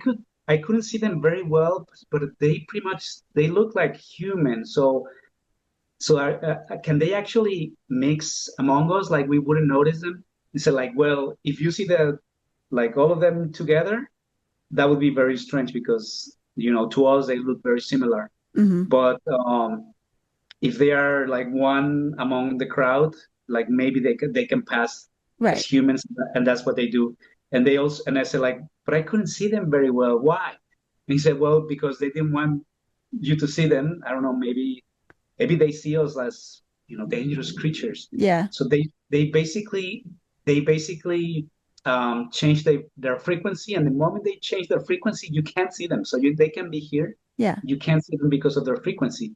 couldn't see them very well, but they pretty much they look like humans. So can they actually mix among us like we wouldn't notice them? He said like, well, if you see the like all of them together, that would be very strange because to us they look very similar. hmm. But if they are like one among the crowd, like maybe they can pass as Right. humans, and that's what they do. And they also and I said like, but I couldn't see them very well. Why? And he said, well, because they didn't want you to see them. I don't know, maybe they see us as dangerous creatures. Yeah. So they basically change their frequency, and the moment they change their frequency, you can't see them. So they can be here, Yeah. you can't see them because of their frequency.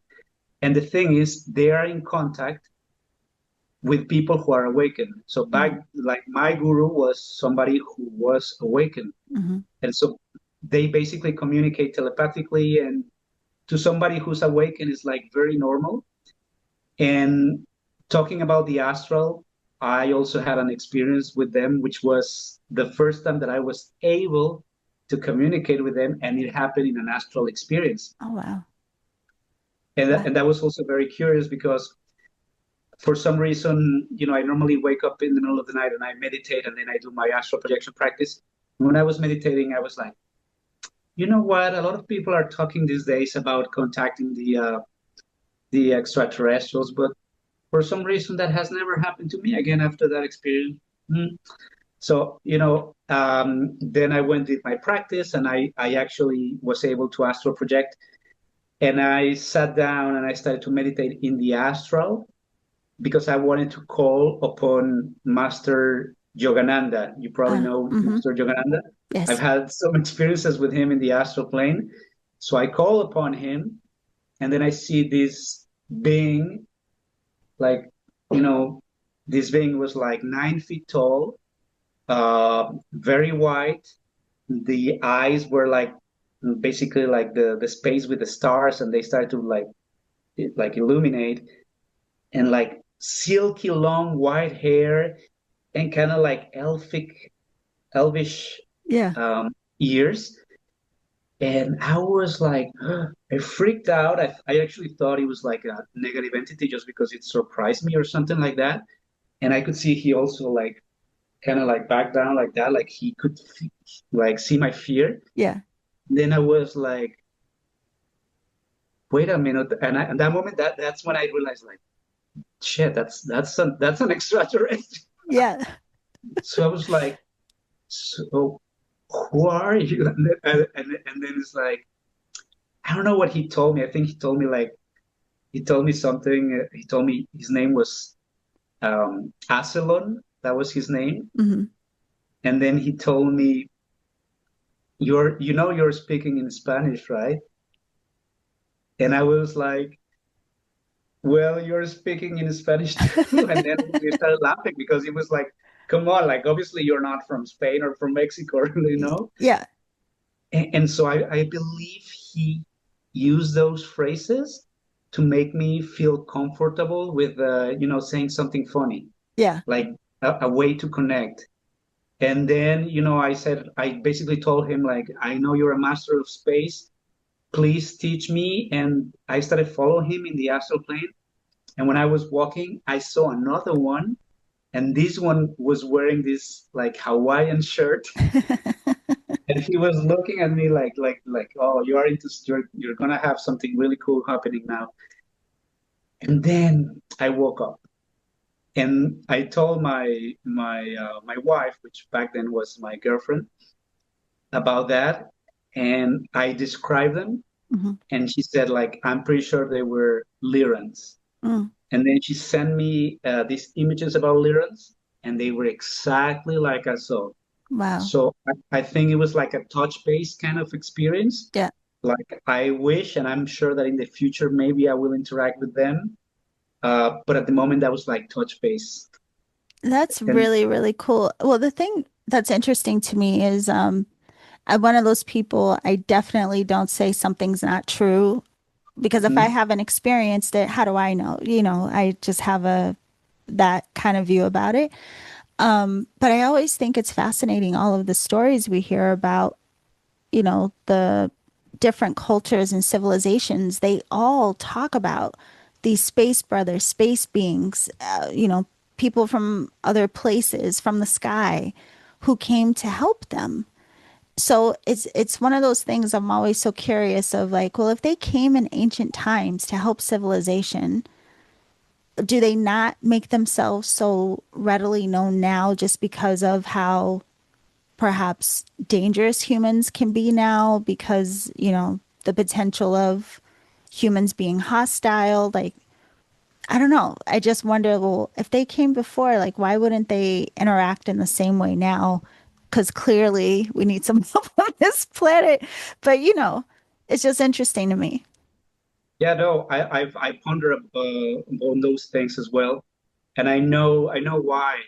And the thing is, they are in contact with people who are awakened. So back, Mm-hmm. like my guru was somebody who was awakened, Mm-hmm. and so they basically communicate telepathically, and to somebody who's awakened is like very normal. And talking about the astral, I also had an experience with them, which was the first time that I was able to communicate with them, and it happened in an astral experience. Oh, wow. And Wow. that was also very curious because for some reason, I normally wake up in the middle of the night and I meditate and then I do my astral projection practice. When I was meditating, I was like, you know what? A lot of people are talking these days about contacting the extraterrestrials, but for some reason that has never happened to me again after that experience. Hmm. So, then I went with my practice, and I actually was able to astral project. And I sat down and I started to meditate in the astral because I wanted to call upon Master Yogananda. You probably know Mm-hmm. Master Yogananda. I've Yes. had some experiences with him in the astral plane. So I call upon him, and then I see this being, like, you know, this being was like 9 feet tall, very white. The eyes were like basically like the space with the stars, and they started to like illuminate, and like silky long white hair, and kind of like elvish Yeah. ears. And I was like, I freaked out. I actually thought he was like a negative entity just because it surprised me or something like that. And I could see he also like kind of like back down like that, like he could like see my fear. Yeah. Then I was like, wait a minute. And that moment, that's when I realized, like, shit, that's an extraterrestrial. Yeah. So I was like, so who are you? And then it's like, I don't know what he told me. I think he told me like he told me something. He told me his name was Acelon. That was his name. Mm-hmm. And then he told me, you're speaking in Spanish, right? And I was like, well, you're speaking in Spanish too. And then we started laughing because he was like, come on, like obviously you're not from Spain or from Mexico, you know? Yeah. And so I believe he used those phrases to make me feel comfortable with, saying something funny, Yeah. like a way to connect. And then, I basically told him, like, I know you're a master of space. Please teach me. And I started following him in the astral plane. And when I was walking, I saw another one. And this one was wearing this like Hawaiian shirt. And he was looking at me like, oh, you're gonna have something really cool happening now. And then I woke up, and I told my wife, which back then was my girlfriend, about that, and I described them, Mm-hmm. and she said, like, I'm pretty sure they were Lyrans. Mm. And then she sent me these images about Lyrans, and they were exactly like I saw. Wow. So I think it was like a touch base kind of experience. Yeah. Like I wish, and I'm sure that in the future maybe I will interact with them. But at the moment, that was like touch base. That's And really, really cool. Well, the thing that's interesting to me is I'm one of those people, I definitely don't say something's not true because if I mhm, haven't experienced it, how do I know? I just have a that kind of view about it. But I always think it's fascinating all of the stories we hear about, the different cultures and civilizations. They all talk about these space brothers, space beings, people from other places, from the sky, who came to help them. So it's one of those things I'm always so curious of, like, well, if they came in ancient times to help civilization, do they not make themselves so readily known now just because of how perhaps dangerous humans can be now because, the potential of humans being hostile? Like, I don't know. I just wonder, well, if they came before, like, why wouldn't they interact in the same way now? Because clearly we need some help on this planet. But, it's just interesting to me. yeah, no, I ponder on those things as well, and I know why.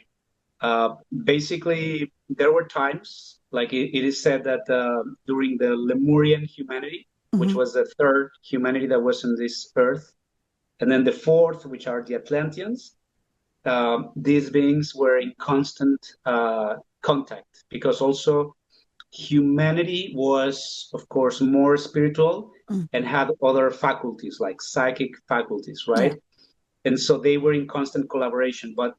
Basically, there were times, like it is said that during the Lemurian humanity, which Hmm. was the third humanity that was on this earth, and then the fourth, which are the Atlanteans, these beings were in constant contact because also humanity was, of course, more spiritual Mm. and had other faculties like psychic faculties, Yeah. right? And so they were in constant collaboration. But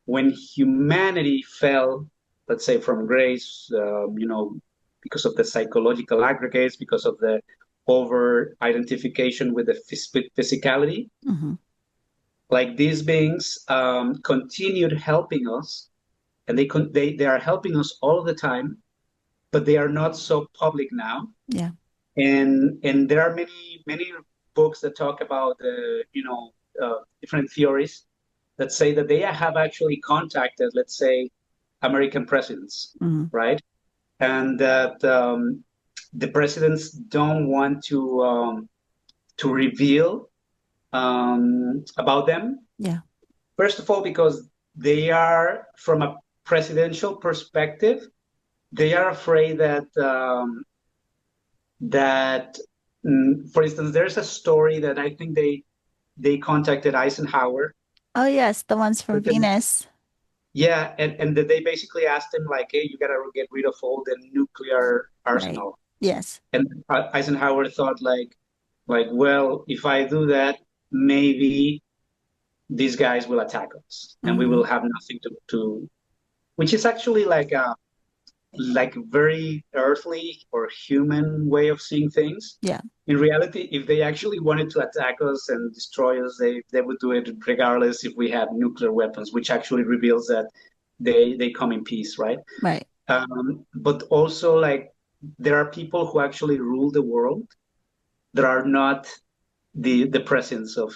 when humanity fell, let's say from grace, because of the psychological aggregates, because of the over identification with the physicality, Hmm. like these beings continued helping us, and they are helping us all the time, but they are not so public now. Yeah. And there are many books that talk about different theories that say that they have actually contacted, let's say, American presidents, Hmm. right? And that the presidents don't want to reveal about them. Yeah. First of all, because they are, from a presidential perspective, they are afraid that for instance, there's a story that I think they contacted Eisenhower. Oh, yes, the ones from Venus. Yeah, and that they basically asked him like, "Hey, you gotta get rid of all the nuclear Right. arsenal." Yes. And Eisenhower thought like, well, if I do that, maybe these guys will attack us, and we Hmm. will have nothing to, which is actually like very earthly or human way of seeing things. Yeah. In reality, if they actually wanted to attack us and destroy us, they would do it regardless if we had nuclear weapons, which actually reveals that they come in peace, right? Right. But also, like, there are people who actually rule the world that are not the presence of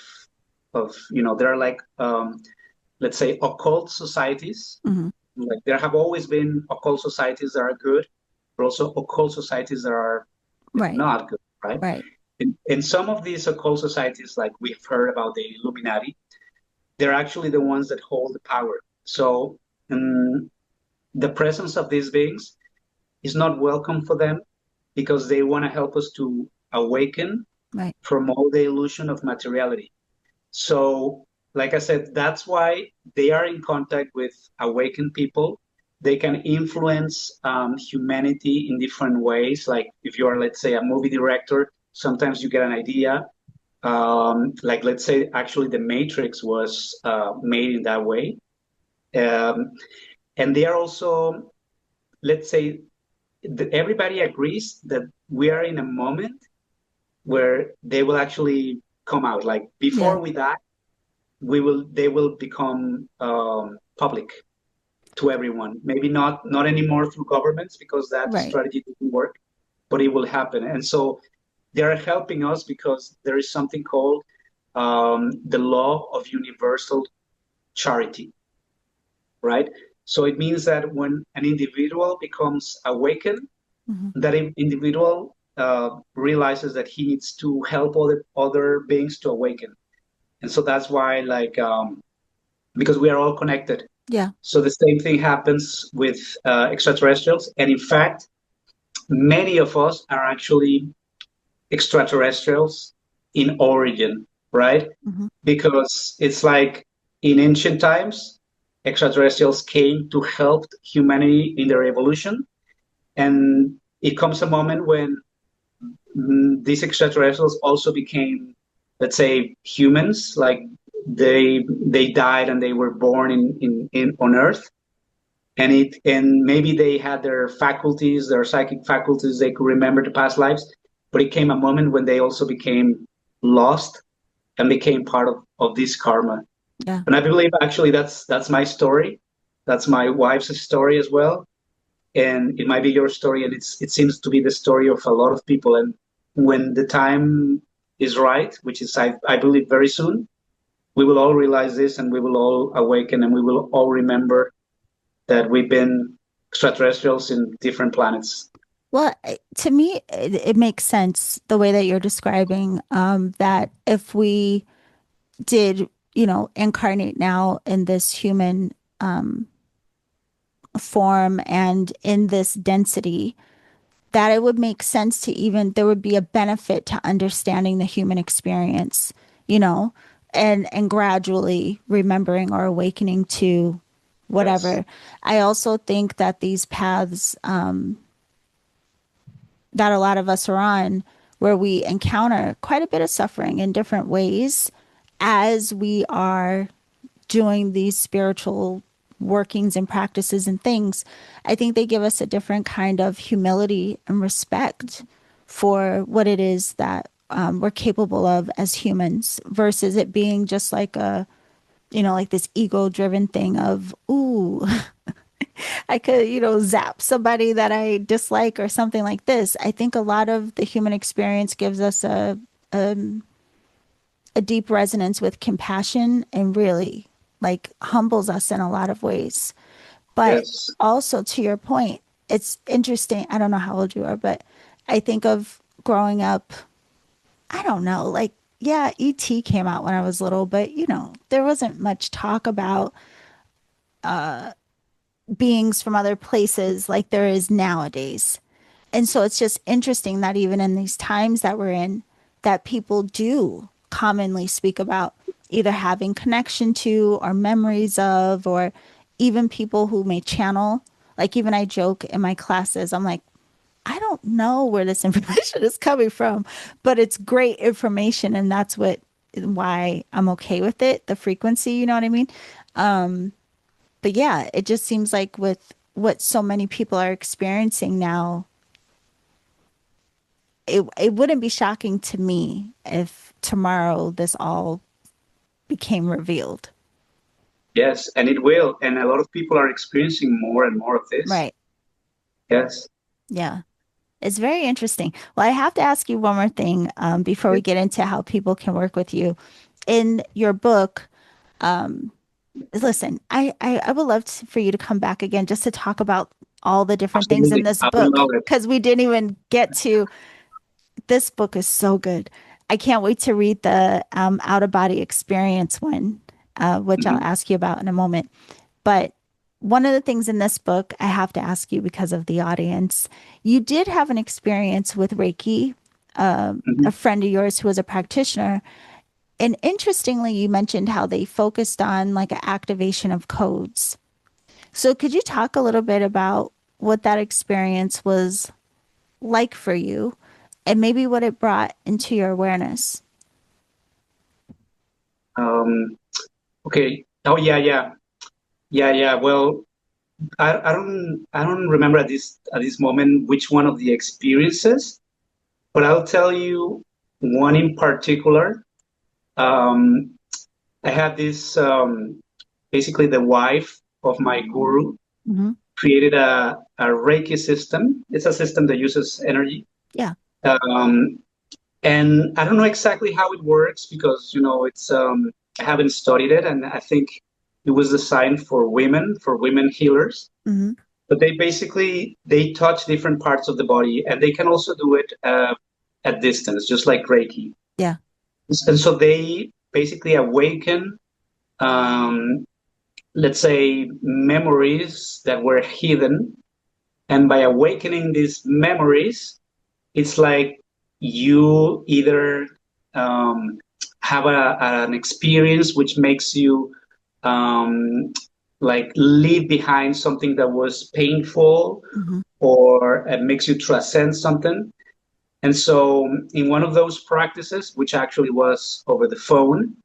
there are like let's say occult societies. Hmm. Like there have always been occult societies that are good, but also occult societies that are Right. not good, right? Right. In some of these occult societies, like we've heard about the Illuminati, they're actually the ones that hold the power. So the presence of these beings is not welcome for them because they want to help us to awaken Right. from all the illusion of materiality. So, like I said, that's why they are in contact with awakened people. They can influence humanity in different ways. Like if you are, let's say, a movie director, sometimes you get an idea. Like let's say, actually, The Matrix was made in that way. Um, and they are also, let's say, everybody agrees that we are in a moment where they will actually come out. Like Yeah. before we die, they will become public to everyone. Maybe not anymore through governments because that Right. strategy didn't work, but it will happen. And so they are helping us because there is something called the law of universal charity, right? So it means that when an individual becomes awakened, Hmm. that individual realizes that he needs to help other beings to awaken. And so that's why, like, because we are all connected. Yeah. So the same thing happens with extraterrestrials. And in fact, many of us are actually extraterrestrials in origin, right? Hmm. Because it's like in ancient times, extraterrestrials came to help humanity in their evolution. And it comes a moment when these extraterrestrials also became, let's say, humans. Like they died and they were born in on Earth, and maybe they had their faculties, their psychic faculties. They could remember the past lives, but it came a moment when they also became lost and became part of this karma. Yeah. And I believe actually that's my story. That's my wife's story as well, and it might be your story, and it seems to be the story of a lot of people. And when the time is right, which is I believe very soon, we will all realize this, and we will all awaken, and we will all remember that we've been extraterrestrials in different planets. Well, to me, it makes sense the way that you're describing that if we did, incarnate now in this human form and in this density, that it would make sense to even, there would be a benefit to understanding the human experience, you know, and gradually remembering or awakening to Yes. whatever. I also think that these paths that a lot of us are on, where we encounter quite a bit of suffering in different ways as we are doing these spiritual workings and practices and things, I think they give us a different kind of humility and respect for what it is that we're capable of as humans versus it being just like a, like this ego driven thing of, ooh, I could, zap somebody that I dislike or something like this. I think a lot of the human experience gives us a deep resonance with compassion and really like humbles us in a lot of ways. But Yes. also to your point, it's interesting. I don't know how old you are, but I think of growing up, I don't know, like, yeah, E.T. came out when I was little, but there wasn't much talk about beings from other places like there is nowadays. And so it's just interesting that even in these times that we're in, that people do commonly speak about either having connection to or memories of, or even people who may channel. Like even I joke in my classes, I'm like, I don't know where this information is coming from, but it's great information, and that's why I'm okay with it, the frequency, you know what I mean? But yeah, it just seems like with what so many people are experiencing now, it wouldn't be shocking to me if tomorrow this all became revealed. Yes, and it will. And a lot of people are experiencing more and more of this. Right. Yes. Yeah. It's very interesting. Well, I have to ask you one more thing before we get into how people can work with you. In your book, listen, I would love for you to come back again just to talk about all the different things in Absolutely. this I would book love it. because we didn't even get to. This book is so good. I can't wait to read the out of body experience one, which I'll Mhm. ask you about in a moment. But one of the things in this book, I have to ask you because of the audience, you did have an experience with Reiki, a Mhm. friend of yours who was a practitioner. And interestingly, you mentioned how they focused on like an activation of codes. So could you talk a little bit about what that experience was like for you and maybe what it brought into your awareness? Um, okay. Oh yeah, yeah. Yeah, yeah. Well, I don't remember at this moment which one of the experiences, but I'll tell you one in particular. Um, I had this basically the wife of my guru Hmm. created a Reiki system. It's a system that uses energy. Yeah. Um, and I don't know exactly how it works because it's I haven't studied it, and I think it was designed for women healers. Hmm. But they touch different parts of the body, and they can also do it at distance, just like Reiki. Yeah. And so they basically awaken, um, let's say, memories that were hidden. And by awakening these memories, it's like you either um, have an experience which makes you um, like leave behind something that was painful, Hmm. or it makes you transcend something. And so, in one of those practices, which actually was over the phone,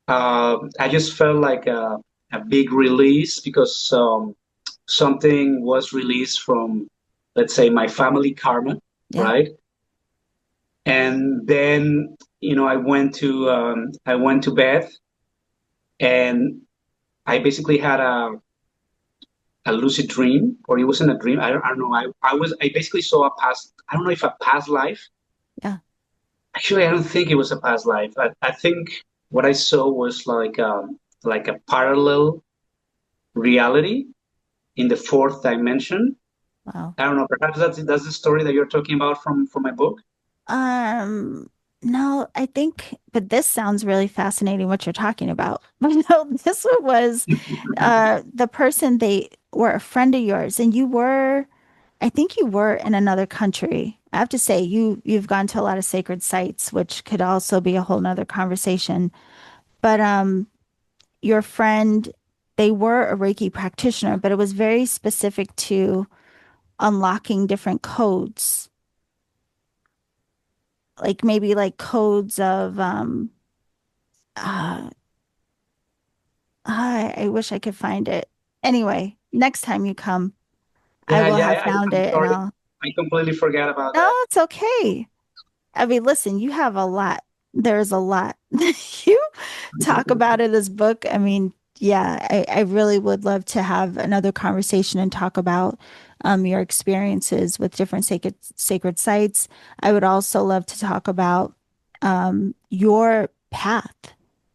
I just felt like a big release because something was released from, let's say, my family karma, Yeah. right? And then, I went to bed, and I basically had a lucid dream, or it wasn't a dream. I don't know. I basically saw a past. I don't know if a past life. Yeah. Actually, I don't think it was a past life. I think what I saw was like a parallel reality in the fourth dimension. Wow. I don't know. Perhaps that's the story that you're talking about from my book. Um, no, I think, but this sounds really fascinating what you're talking about. But no, this one was the person they were a friend of yours, and I think you were in another country. I have to say, you've gone to a lot of sacred sites, which could also be a whole nother conversation. But your friend, they were a Reiki practitioner, but it was very specific to unlocking different codes, like maybe like codes of uh I wish I could find it. Anyway, next time you come, I Yeah, will yeah. have found I'm it and sorry. I'll. I completely forgot about No, that. it's okay. I mean, listen, you have a lot. There's a lot. You talk about in this book. I mean, Yeah, I really would love to have another conversation and talk about your experiences with different sacred sites. I would also love to talk about your path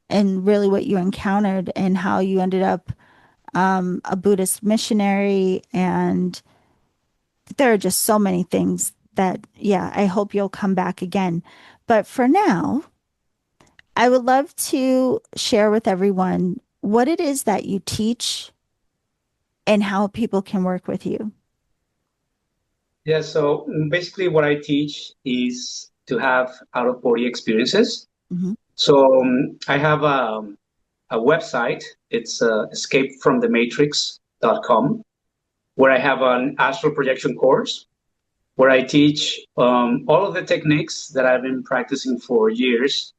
and really what you encountered and how you ended up a Buddhist missionary. And there are just so many things that, yeah, I hope you'll come back again. But for now, I would love to share with everyone what it is that you teach and how people can work with you. Yeah, so basically what I teach is to have out of body experiences. Hmm. So I have a website. It's escapefromthematrix.com, where I have an astral projection course where I teach all of the techniques that I've been practicing for years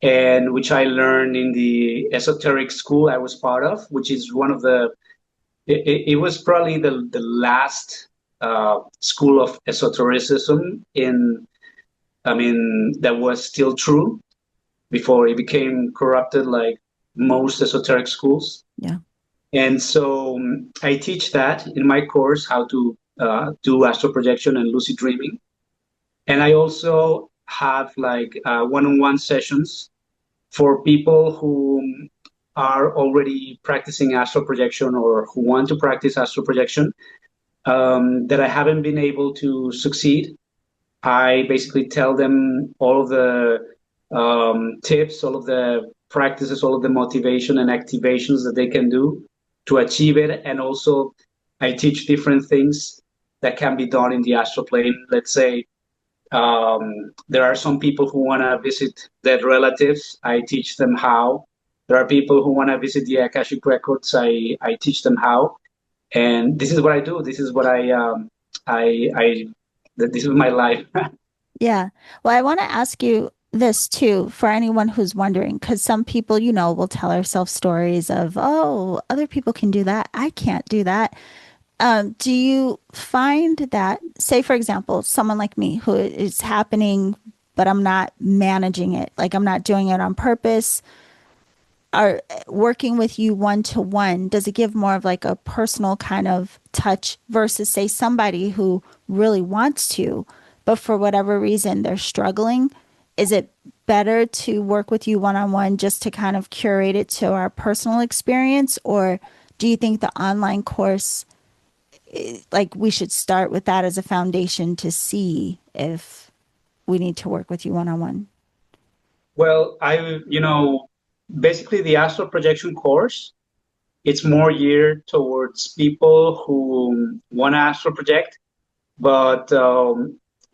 and which I learned in the esoteric school I was part of, which is one of it was probably the last school of esotericism that was still true before it became corrupted like most esoteric schools. Yeah. And so I teach that in my course, how to do astral projection and lucid dreaming. And I also have like one-on-one sessions for people who are already practicing astral projection or who want to practice astral projection that I haven't been able to succeed. I basically tell them all of the tips, all of the practices, all of the motivation and activations that they can do to achieve it. And also, I teach different things that can be done in the astral plane. Let's say there are some people who want to visit dead relatives. I teach them how. There are people who want to visit the Akashic records. I teach them how. And this is what I do. This is what I this is my life. Yeah. Well, I want to ask you this too for anyone who's wondering, because some people, will tell ourselves stories of, oh, other people can do that. I can't do that. Do you find that, say, for example, someone like me who is happening, but I'm not managing it, like I'm not doing it on purpose? Are working with you one to one, does it give more of like a personal kind of touch versus say somebody who really wants to, but for whatever reason they're struggling? Is it better to work with you one on one just to kind of curate it to our personal experience? Or do you think the online course, like we should start with that as a foundation to see if we need to work with you one on one? Well, basically the astral projection course, it's more geared towards people who want to astral project, but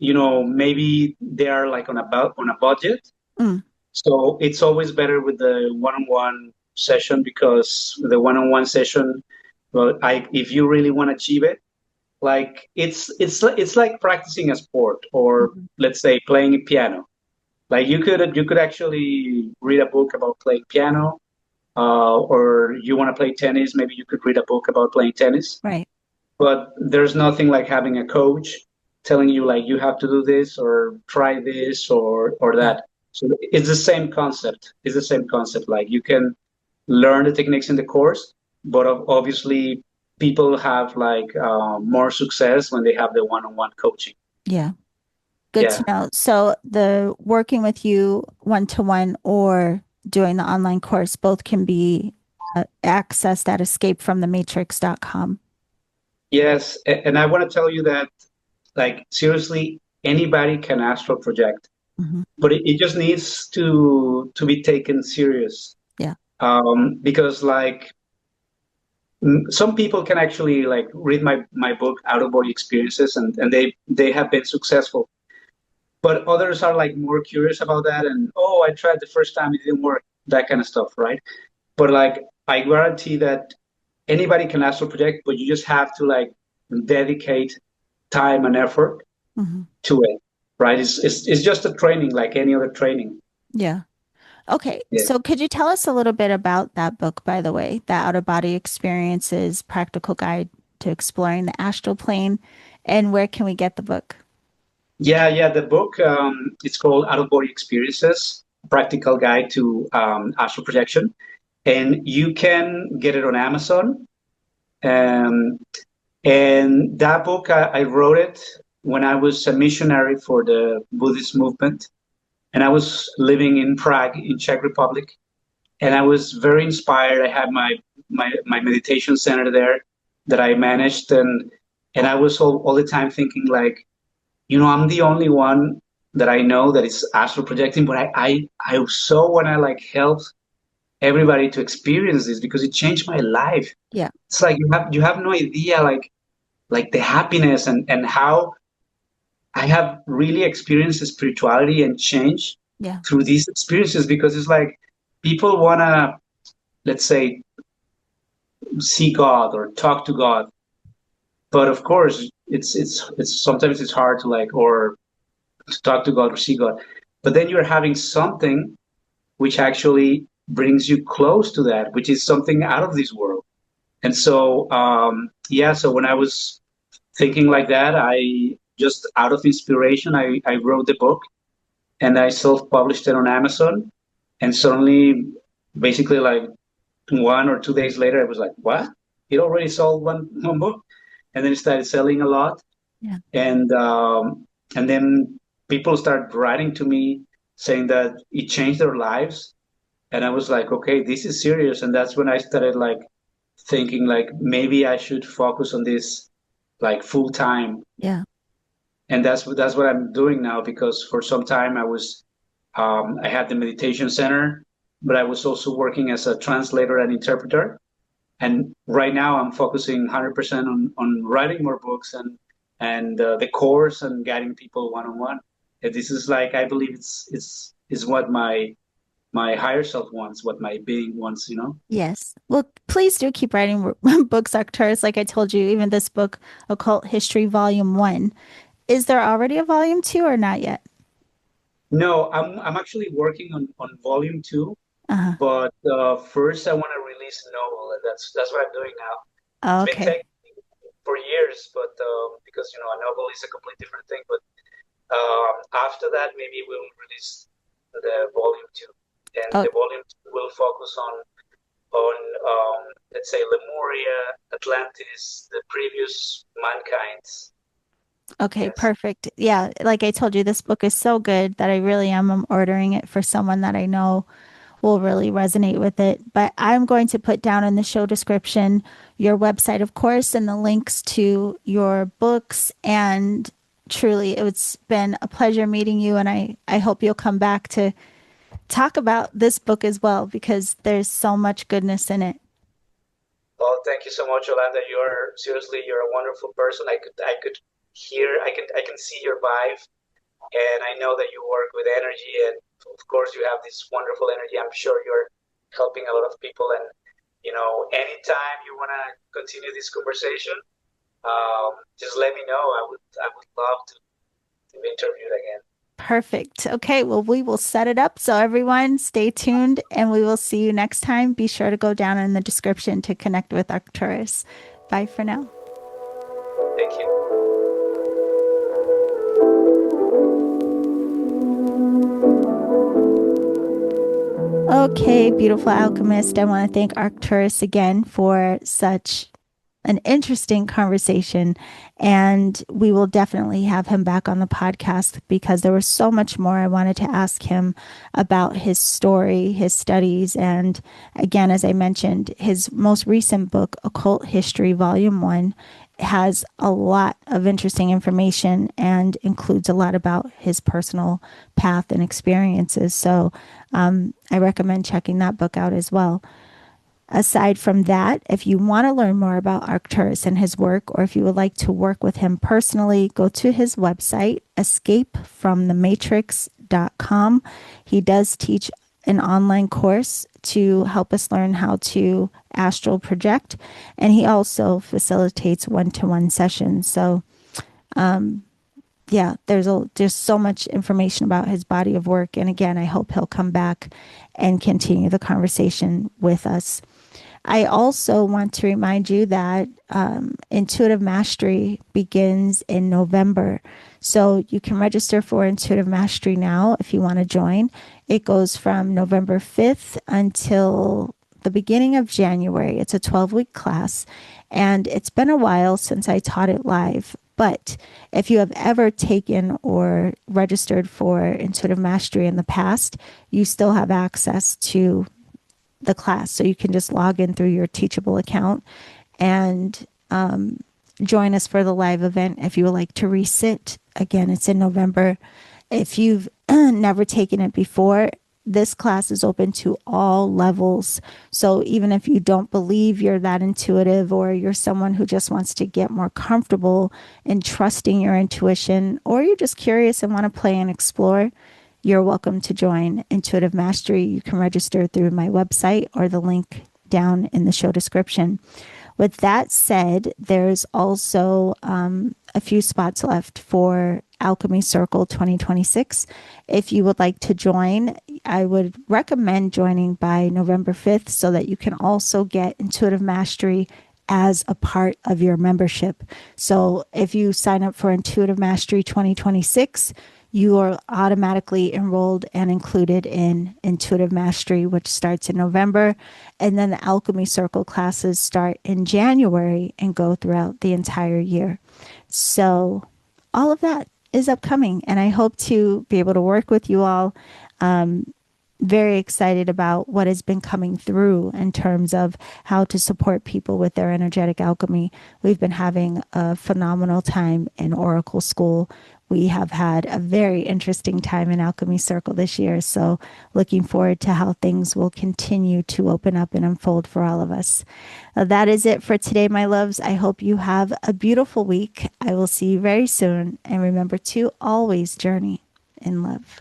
maybe they are like on a budget. Mm, So it's always better with the one-on-one session because the one-on-one session, well, if you really want to achieve it, like it's like practicing a sport or mhm. let's say playing a piano. Like you could actually read a book about playing piano, or you want to play tennis, maybe you could read a book about playing tennis. Right. But there's nothing like having a coach telling you like you have to do this or try this or Yeah. that. So it's the same concept. It's the same concept. Like you can learn the techniques in the course, but obviously people have like more success when they have the one-on-one coaching. Yeah. Good Yeah. to know. So the working with you one to one or doing the online course both can be accessed at escapefromthematrix.com. Yes, and I want to tell you that like seriously, anybody can astral project, Hmm. but it just needs to be taken serious. Yeah. Because like some people can actually like read my book Out of Body Experiences and they have been successful, but others are like more curious about that and oh I tried the first time it didn't work, that kind of stuff, right? But like I guarantee that anybody can astral project, but you just have to like dedicate time and effort Hmm. to it, right? It's just a training like any other training. Yeah. Okay. Yeah. So could you tell us a little bit about that book, by the way, the Out of Body Experiences Practical Guide to Exploring the Astral Plane, and where can we get the book? Yeah. The book, it's called Out of Body Experiences, Practical Guide to Astral Projection. and you can get it on Amazon. Um, and that book, I wrote it when I was a missionary for the Buddhist movement, and I was living in Prague, in Czech Republic, and I was very inspired. I had my meditation center there that I managed, and I was all the time thinking like, I'm the only one that I know that is astral projecting, but I so want to like help everybody to experience this because it changed my life. Yeah. It's like you have no idea like the happiness and how I have really experienced spirituality and change Yeah. through these experiences because it's like people wanna, let's say, see God or talk to God, but of course it's sometimes it's hard to like or to talk to God or see God, but then you're having something which actually brings you close to that, which is something out of this world. And so yeah, so when I was thinking like that, I just out of inspiration, I wrote the book and I self-published it on Amazon. And suddenly, basically, like 1 or 2 days later, I was like, "What? It already sold one book?" And then it started selling a lot, Yeah. and then people started writing to me saying that it changed their lives. And I was like, "Okay, this is serious." And that's when I started like thinking like maybe I should focus on this like full time. Yeah. And that's what I'm doing now because for some time I had the meditation center, but I was also working as a translator and interpreter. And right now I'm focusing 100% on writing more books and the course and guiding people one on one. This is like I believe it's what my higher self wants, what my being wants. Yes. Well, please do keep writing books, Arcturus. Like I told you, even this book, Occult History, Volume 1. Is there already a Volume 2 or not yet? No, I'm actually working on volume two, Uh-huh. but first I want to release a novel, and that's what I'm doing now. It's been Okay. taking for years, but because a novel is a completely different thing. But after that, maybe we'll release the volume two, and Oh, the volume two will focus on let's say Lemuria, Atlantis, the previous mankind's. okay, Yes. perfect. Yeah, like I told you, this book is so good that I really am ordering it for someone that I know will really resonate with it. But I'm going to put down in the show description your website, of course, and the links to your books. And truly, it's been a pleasure meeting you. And I hope you'll come back to talk about this book as well, because there's so much goodness in it. Well, thank you so much, Yolanda. You're a wonderful person. I could hear, I can see your vibe, and I know that you work with energy, and of course you have this wonderful energy. I'm sure you're helping a lot of people, and anytime you want to continue this conversation, just let me know. I would love to be interviewed again. Perfect. Okay, well, we will set it up. So, everyone, stay tuned and we will see you next time. Be sure to go down in the description to connect with Arcturus. Bye for now. Thank you. Okay, beautiful alchemist. I want to thank Arcturus again for such an interesting conversation. And we will definitely have him back on the podcast because there was so much more I wanted to ask him about his story, his studies. And again, as I mentioned, his most recent book, Occult History, Volume 1, has a lot of interesting information and includes a lot about his personal path and experiences. So I recommend checking that book out as well. Aside from that, if you want to learn more about Arcturus and his work, or if you would like to work with him personally, go to his website, escapefromthematrix.com. He does teach an online course to help us learn how to astral project, and he also facilitates one-to-one sessions. So, yeah, there's so much information about his body of work, and again, I hope he'll come back and continue the conversation with us. I also want to remind you that Intuitive Mastery begins in November. So you can register for Intuitive Mastery now if you want to join. It goes from November 5th until the beginning of January. It's a 12-week class, and it's been a while since I taught it live. But if you have ever taken or registered for Intuitive Mastery in the past, you still have access to the class. So you can just log in through your Teachable account and join us for the live event if you would like to resit. Again, it's in November. If you've never taken it before, this class is open to all levels. So even if you don't believe you're that intuitive, or you're someone who just wants to get more comfortable in trusting your intuition, or you're just curious and want to play and explore, you're welcome to join Intuitive Mastery. You can register through my website or the link down in the show description. With that said, there's also a few spots left for Alchemy Circle 2026. If you would like to join, I would recommend joining by November 5th so that you can also get Intuitive Mastery as a part of your membership. So if you sign up for Intuitive Mastery 2026, you are automatically enrolled and included in Intuitive Mastery, which starts in November. And then the Alchemy Circle classes start in January and go throughout the entire year. So all of that is upcoming, and I hope to be able to work with you all. Very excited about what has been coming through in terms of how to support people with their energetic alchemy. We've been having a phenomenal time in Oracle School. We have had a very interesting time in Alchemy Circle this year. So looking forward to how things will continue to open up and unfold for all of us. That is it for today, my loves. I hope you have a beautiful week. I will see you very soon. And remember to always journey in love.